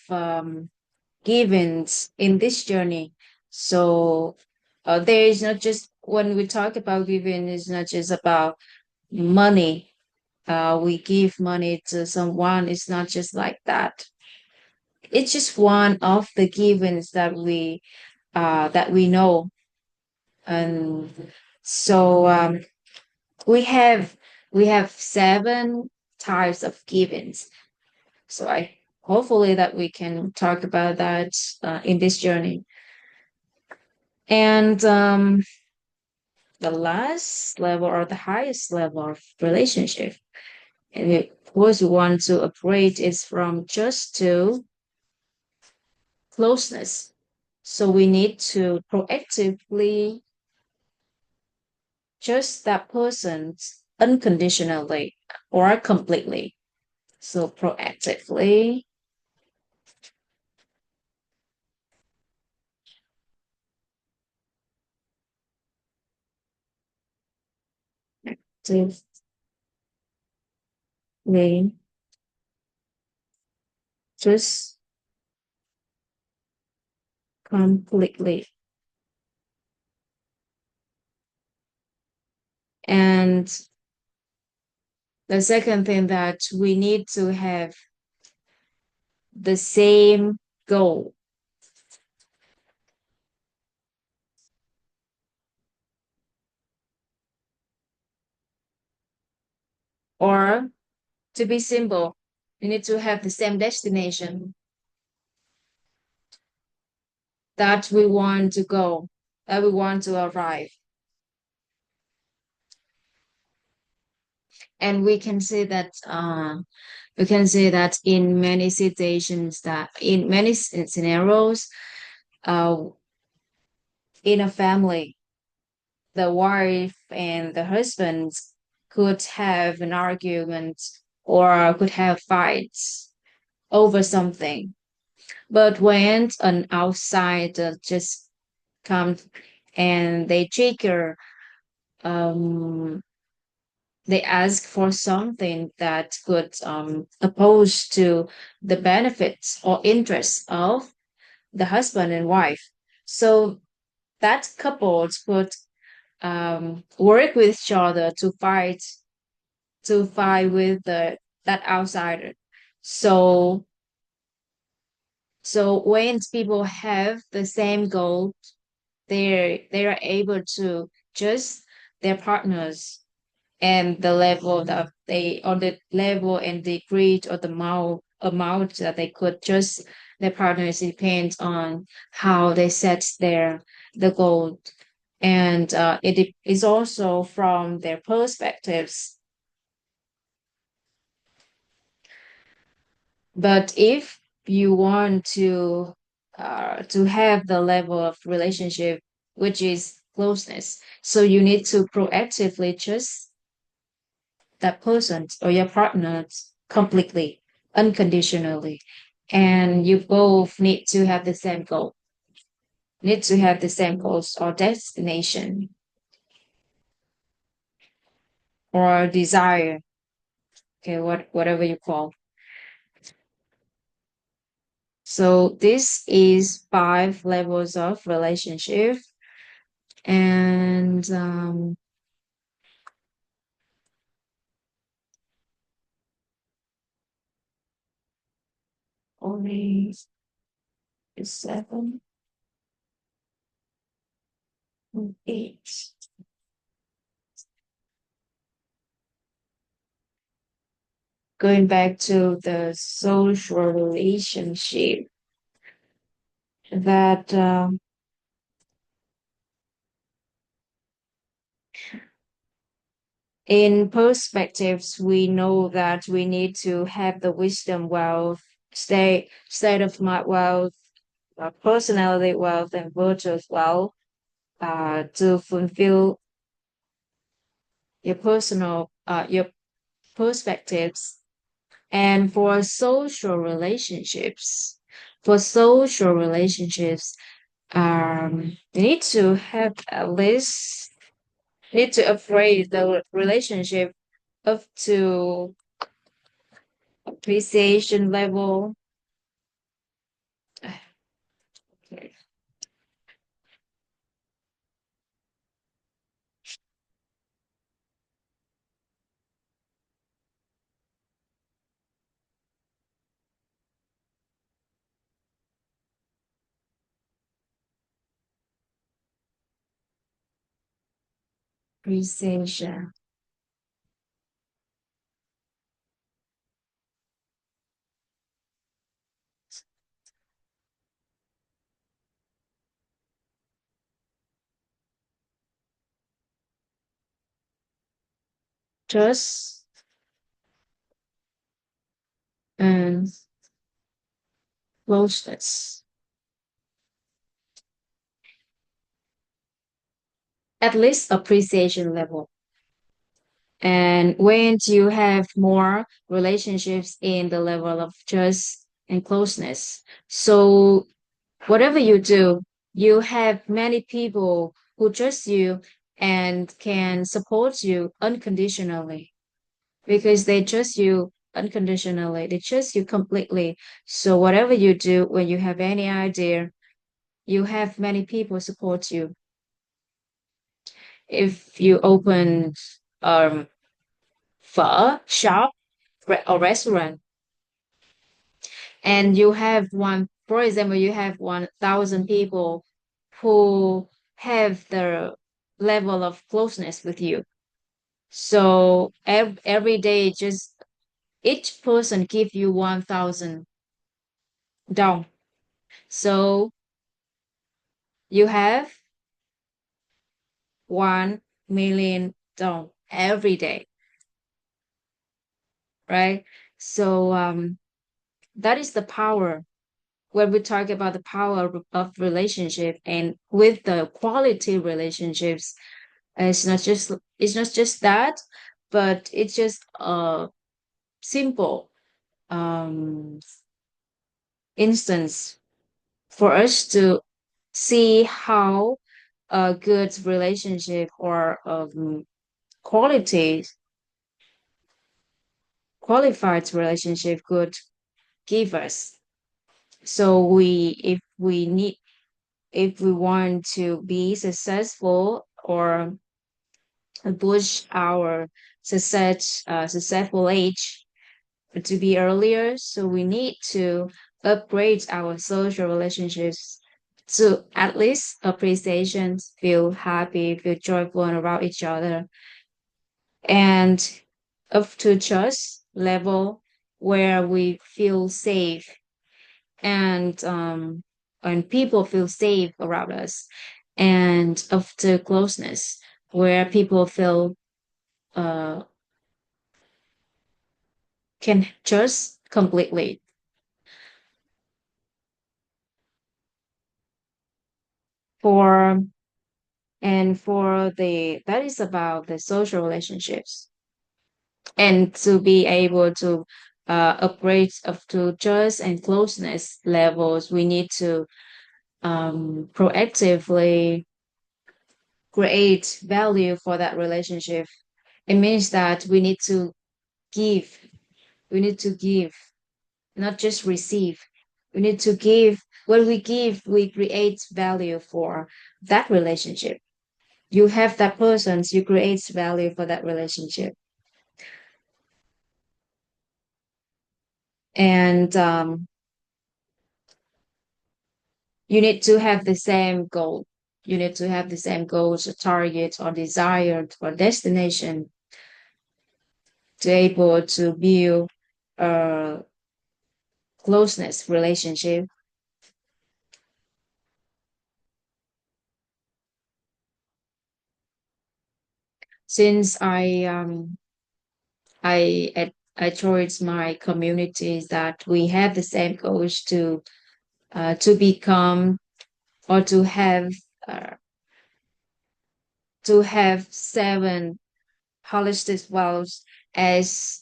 givings in this journey. So there is not just when we talk about giving, it's not just about money. We give money to someone. It's not just like that. It's just one of the givings that we know. And so we have we have seven types of givings. So I hopefully that we can talk about that in this journey. And the last level or the highest level of relationship, and of course we want to upgrade is from just to closeness. So we need to proactively just that person unconditionally or completely. So proactively, actively, just completely. And the second thing that we need to have the same goal. Or to be simple, you need to have the same destination that we want to go, that we want to arrive. And we can see that in many situations, that in many scenarios, uh, in a family, the wife and the husband could have an argument or could have fights over something. But when an outsider just comes and um, they ask for something that could oppose to the benefits or interests of the husband and wife. So that couple could work with each other to fight with the that outsider. So when people have the same goal, they are able to just their partners and the level that they on the level and degree or the amount that they could just their partners depends on how they set the goal, and it is also from their perspectives. But if you want to have the level of relationship which is closeness, so you need to proactively trust that person or your partner completely, unconditionally, and you both need to have the same goal, need to have the same goals or destination or desire. Okay, whatever you call. So this is 5 levels of relationship, and only 7, 8. Going back to the social relationship, that in perspectives, we know that we need to have the wisdom wealth, state of mind wealth, personality wealth, and virtuous wealth to fulfill your perspectives. And for social relationships, you need to have at least need to upgrade the relationship up to appreciation level. Okay. Appreciation. Trust and closeness. At least appreciation level. And when you have more relationships in the level of trust and closeness, so whatever you do, you have many people who trust you and can support you unconditionally because they trust you unconditionally. They trust you completely. So whatever you do, when you have any idea, you have many people support you. If you open um pho shop or restaurant and you have one, for example, you have 1,000 people who have the level of closeness with you, So every day, just each person give you 1,000 down. So you have 1 million down every day, right? So that is the power when we talk about the power of relationship and with the quality relationships. It's not just that, but it's just a simple um instance for us to see how a good relationship or quality qualified relationship could give us. So if we want to be successful or push our successful age to be earlier, so we need to upgrade our social relationships to at least appreciation, feel happy, feel joyful around each other, and up to trust level where we feel safe and people feel safe around us, and up to closeness where people feel uh can trust completely. For for the that is about the social relationships, and to be able to upgrade up to trust and closeness levels, we need to proactively create value for that relationship. It means that give we need to give, not just receive. We need to give. When we give, we create value for that relationship. You have that person, so you create value for that relationship. And you need to have the same goal. You need to have the same goals, or target, or desired, or destination to able to build a closeness relationship. Since I towards my communities that we have the same goals to become or uh, to have 7 holistic wells as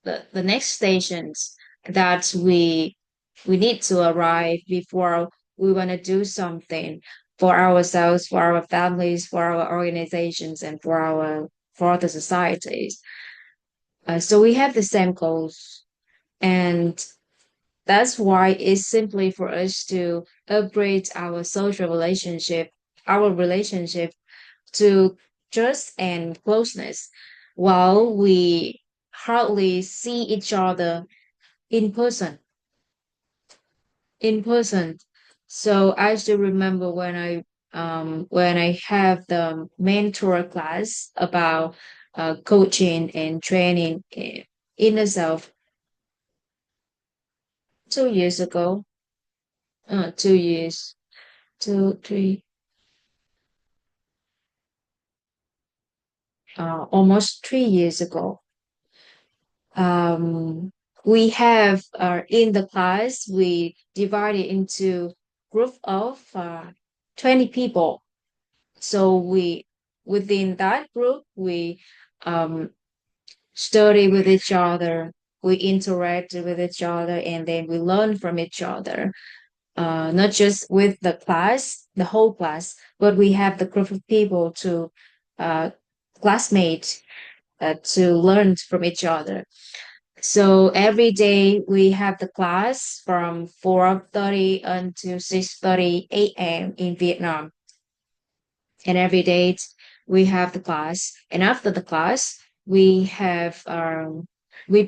the next stations that we need to arrive before we want to do something for ourselves, for our families, for our organizations, and for the societies. So we have the same goals, and that's why it's simply for us to upgrade our relationship to trust and closeness, while we hardly see each other in person. In person. So I still remember when I have the mentor class about coaching and training in the self 2 years ago, 2 years, two, three, almost 3 years ago. Um, we have in the class we divided into group of 20 people. So we within that group we um, study with each other, we interact with each other, and then we learn from each other. Not just with the class, the whole class, but we have the group of people to uh, classmates to learn from each other. So every day we have the class from 4:30 until 6:30 a.m. in Vietnam. And every day we have the class. And after the class, we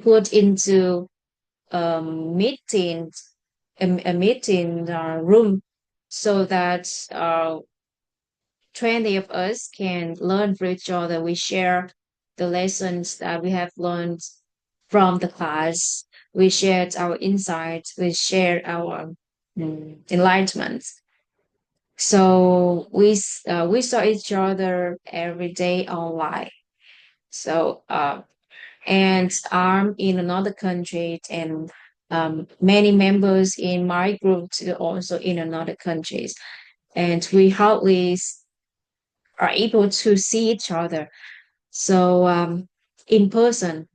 put into meeting a meeting room so that 20 of us can learn from each other. We share the lessons that we have learned from the class. We shared our insights. We shared our enlightenment. So we saw each other every day online. So and I'm in another country, and many members in my group too also in another countries, and we hardly are able to see each other. So in person,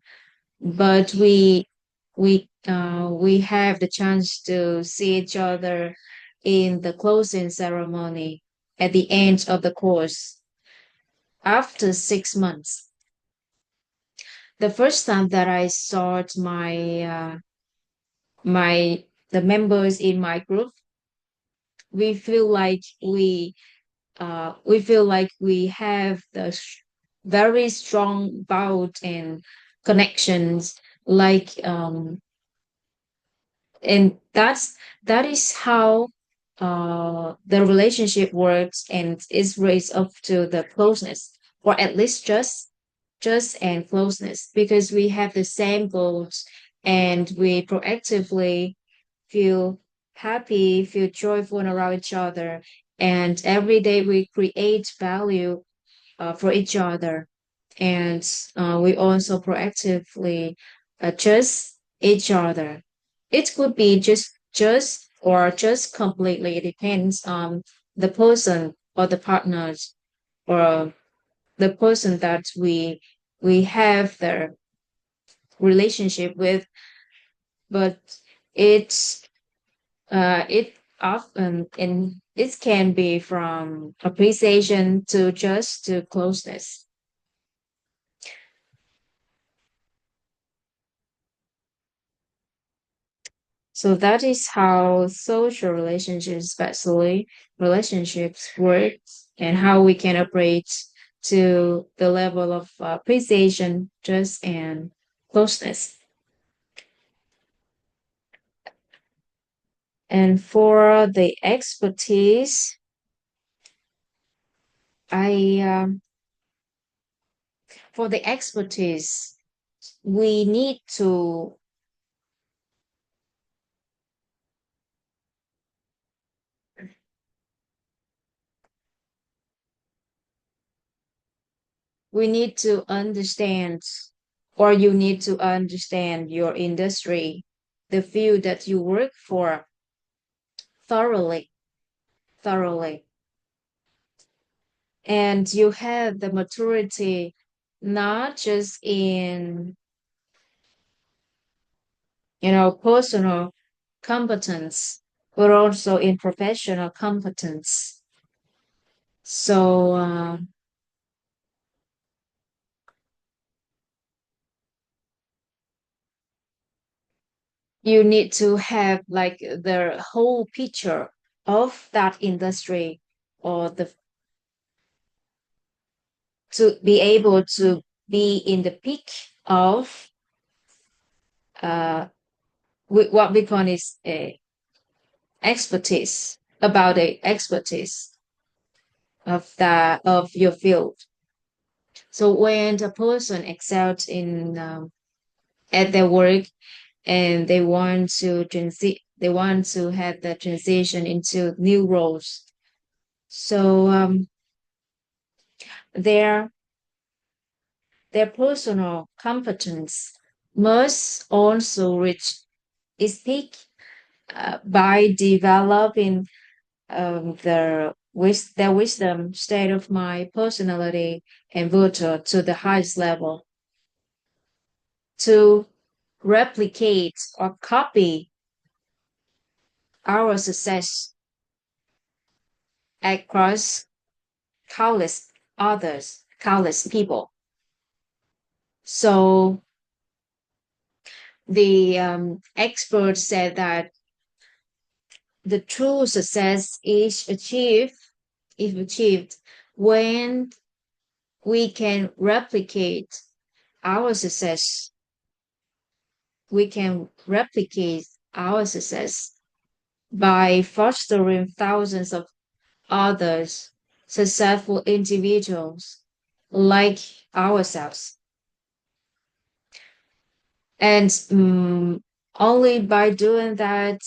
but we have the chance to see each other in the closing ceremony at the end of the course after 6 months. The first time that I saw my the members in my group, we feel like we feel like we have the very strong bond and connections, like and that is how the relationship works and is raised up to the closeness, or at least just and closeness, because we have the same goals and we proactively feel happy, feel joyful around each other, and every day we create value for each other, and we also proactively adjust each other. It could be just or just completely. It depends on the person or the partners or the person that we have the relationship with, but it's it often and it can be from appreciation to just to closeness. So that is how social relationships, especially relationships, work, and how we can operate to the level of appreciation, trust, and closeness. And for the expertise, I for the expertise, we need to we need to understand, or you need to understand your industry, the field that you work for thoroughly, thoroughly. And you have the maturity not just in, personal competence, but also in professional competence. So you need to have like the whole picture of that industry, or the to be able to be in the peak of what we call is a expertise, about the expertise of your field. So when the person excels in at their work, and they want to have the transition into new roles. So their their personal competence must also reach its peak by developing their wisdom, state of mind, personality, and virtue to the highest level, to replicate or copy our success across countless people. So the expert said that the true success is achieved if achieved when we can replicate our success. We can replicate our success by fostering thousands of others successful individuals like ourselves. And only by doing that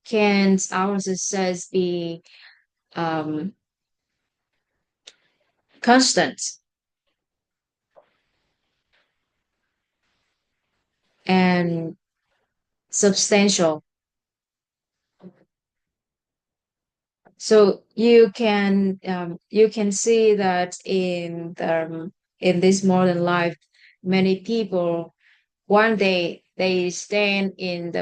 can our success be um, constant and substantial. So you can see that in this modern life, many people one day they stand in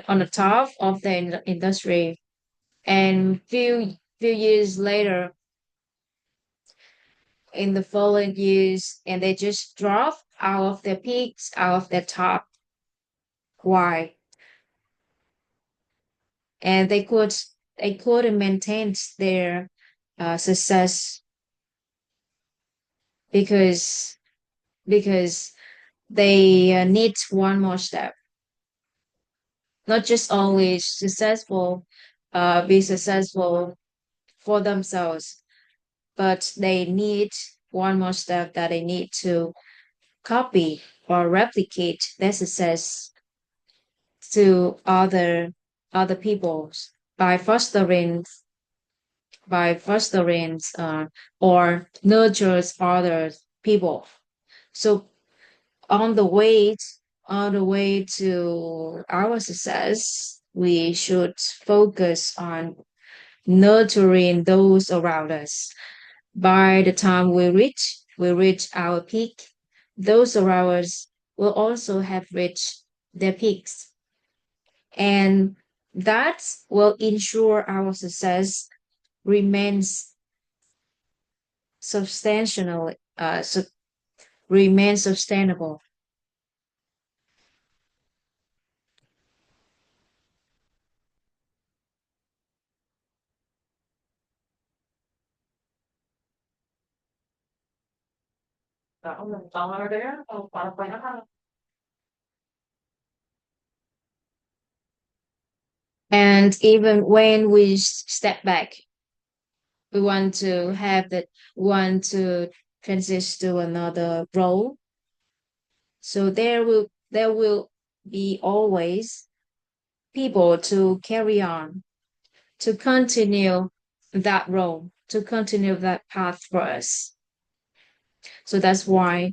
on the top of the industry, and few years later, in the following years, and they just drop out of their peaks, out of their top. Why? And they couldn't maintain their success because because they need one more step, not just always successful, be successful for themselves, but they need one more step that they need to copy or replicate their success to other people's by fostering or nurtures other people. So on the way on the way to our success, we should focus on nurturing those around us. By the time we reach our peak, those around us will also have reached their peaks. And that will ensure our success remains substantial, remains sustainable. And even when we step back, we want to have that, want to transition to another role. So there will be always people to carry on, to continue that role, to continue that path for us. So that's why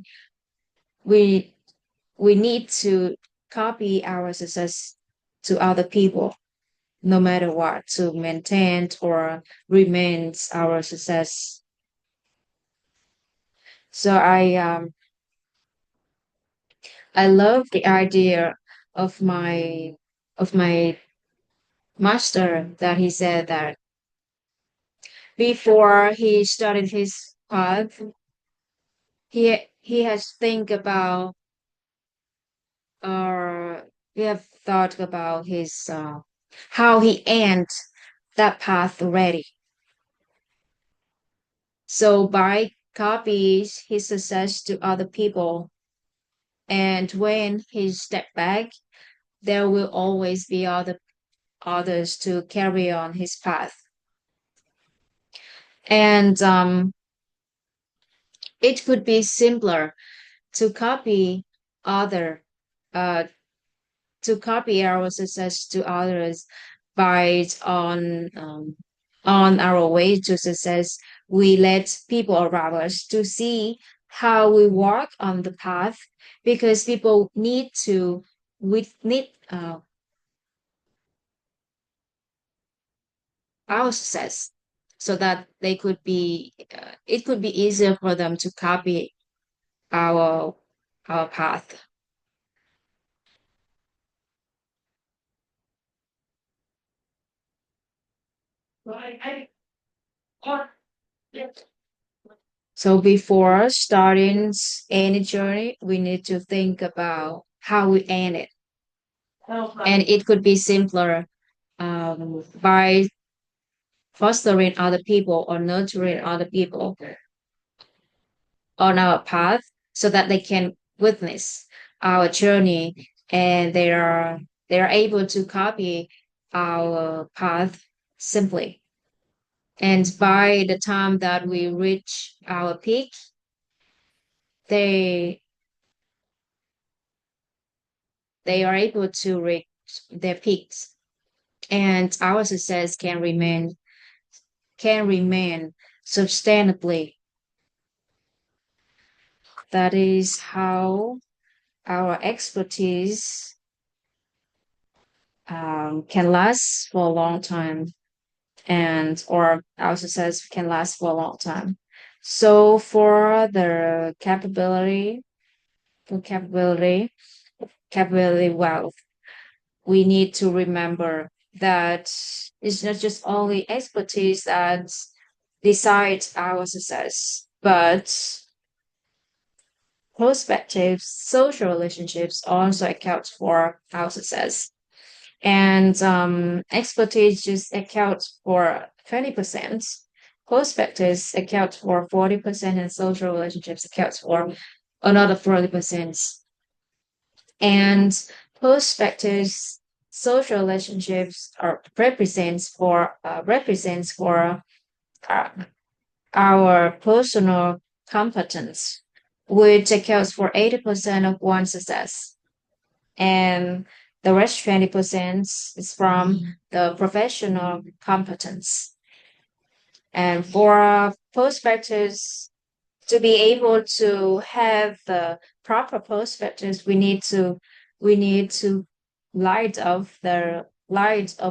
we we need to copy our success to other people, no matter what, to maintain or remain our success. So I love the idea of my master that he said that before he started his path, he has think about or he have thought about his how he end that path already. So by copies his success to other people, and when he step back, there will always be others to carry on his path. And it could be simpler to copy other uh, to copy our success to others by on our way to success. We let people around us to see how we walk on the path, because people need to we need our success, so that they could be it could be easier for them to copy our our path. So before starting any journey, we need to think about how we end it. And it could be simpler by fostering other people or nurturing other people on our path, so that they can witness our journey, and they are able to copy our path simply. And by the time that we reach our peak, they they are able to reach their peaks, and our success can remain sustainably. That is how our expertise can last for a long time, and or our success can last for a long time. So for the capability, capability wealth, we need to remember that it's not just only expertise that decides our success, but perspectives, social relationships also account for our success. And expertise just accounts for 20%. Perspectives account for 40%, and social relationships accounts for another 40%. And perspectives, social relationships are represents for uh, our personal competence, which accounts for 80% of one's success. And the rest 20% is from the professional competence. And for perspectives, to be able to have the proper perspectives, we need to light of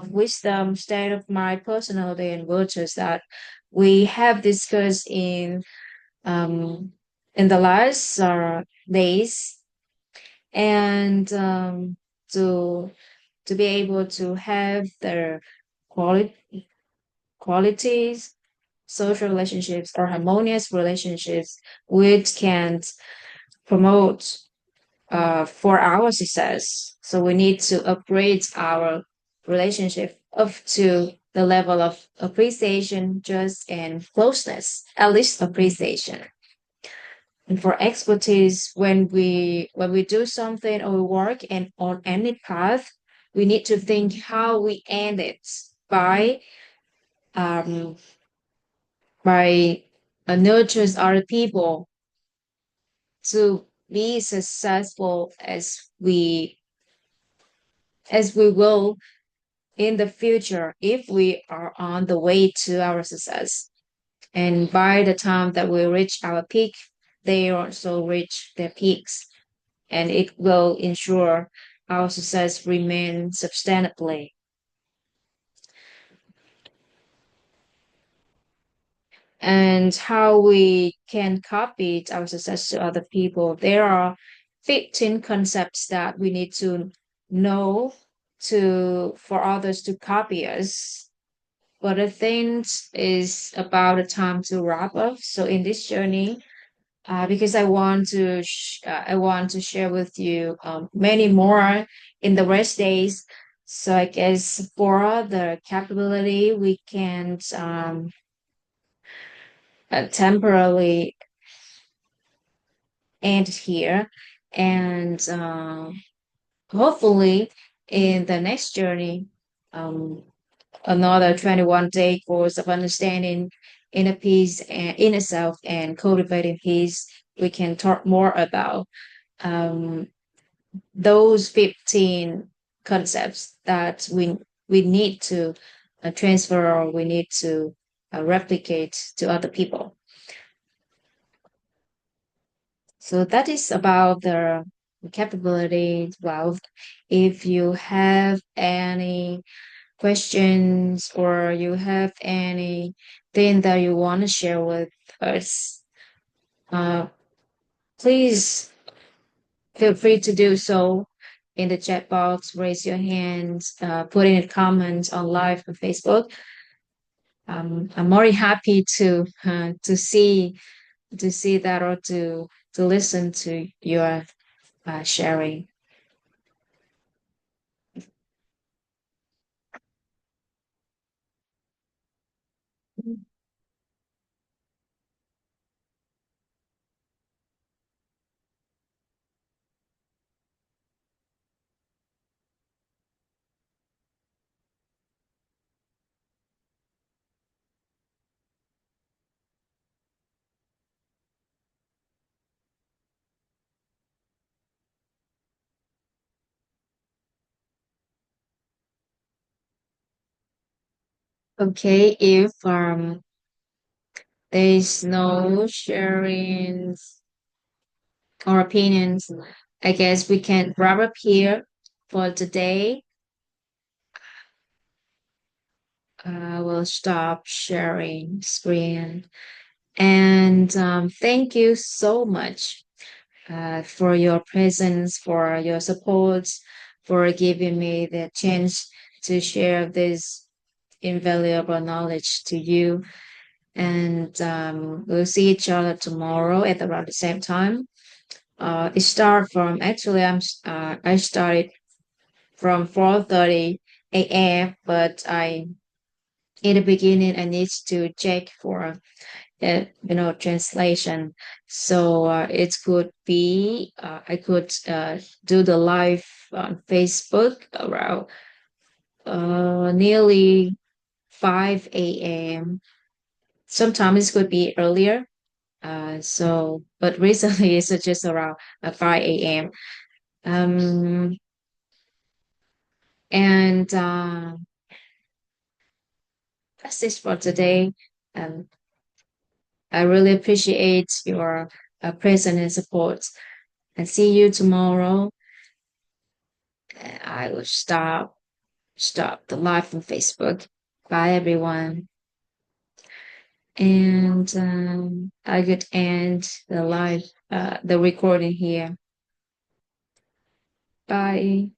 wisdom, state of mind, personality, and virtues that we have discussed um, in the last days, and to to be able to have the quality qualities, social relationships, or harmonious relationships, which can promote for our success. So we need to upgrade our relationship up to the level of appreciation, trust, and closeness, at least appreciation. And for expertise, when we do something or we work and on any path, we need to think how we end it by um, by nurtures other people to be successful as we will in the future if we are on the way to our success. And by the time that we reach our peak, they also reach their peaks, and it will ensure our success remains sustainably. And how we can copy our success to other people. There are 15 concepts that we need to know to for others to copy us. But I think is about the time to wrap up. So in this journey, because I want to share with you many more in the rest days. So I guess for the capability, we can temporarily end here, and hopefully in the next journey, um, another 21-day course of understanding inner peace and inner self and cultivating peace, we can talk more about um, those 15 concepts that we need to transfer, or we need to replicate to other people. So that is about the capability. Well, if you have any questions or you have anything that you want to share with us, uh, please feel free to do so in the chat box, raise your hand, put in a comment on live on Facebook. I'm very happy to see that, or to listen to your sharing. Okay, if there's no sharing or opinions, I guess we can wrap up here for today. We'll stop sharing screen. And thank you so much for your presence, for your support, for giving me the chance to share this invaluable knowledge to you. And we'll see each other tomorrow at around the same time. It start from actually I started from 4:30 a.m. But I in the beginning I need to check for translation. So it could be I could do the live on Facebook around nearly 5 a.m. Sometimes it could be earlier. But recently it's just around 5 a.m. Um, and that's it for today. Um, I really appreciate your presence and support. And see you tomorrow. I will stop the live on Facebook. Bye everyone. And I could end the recording here. Bye.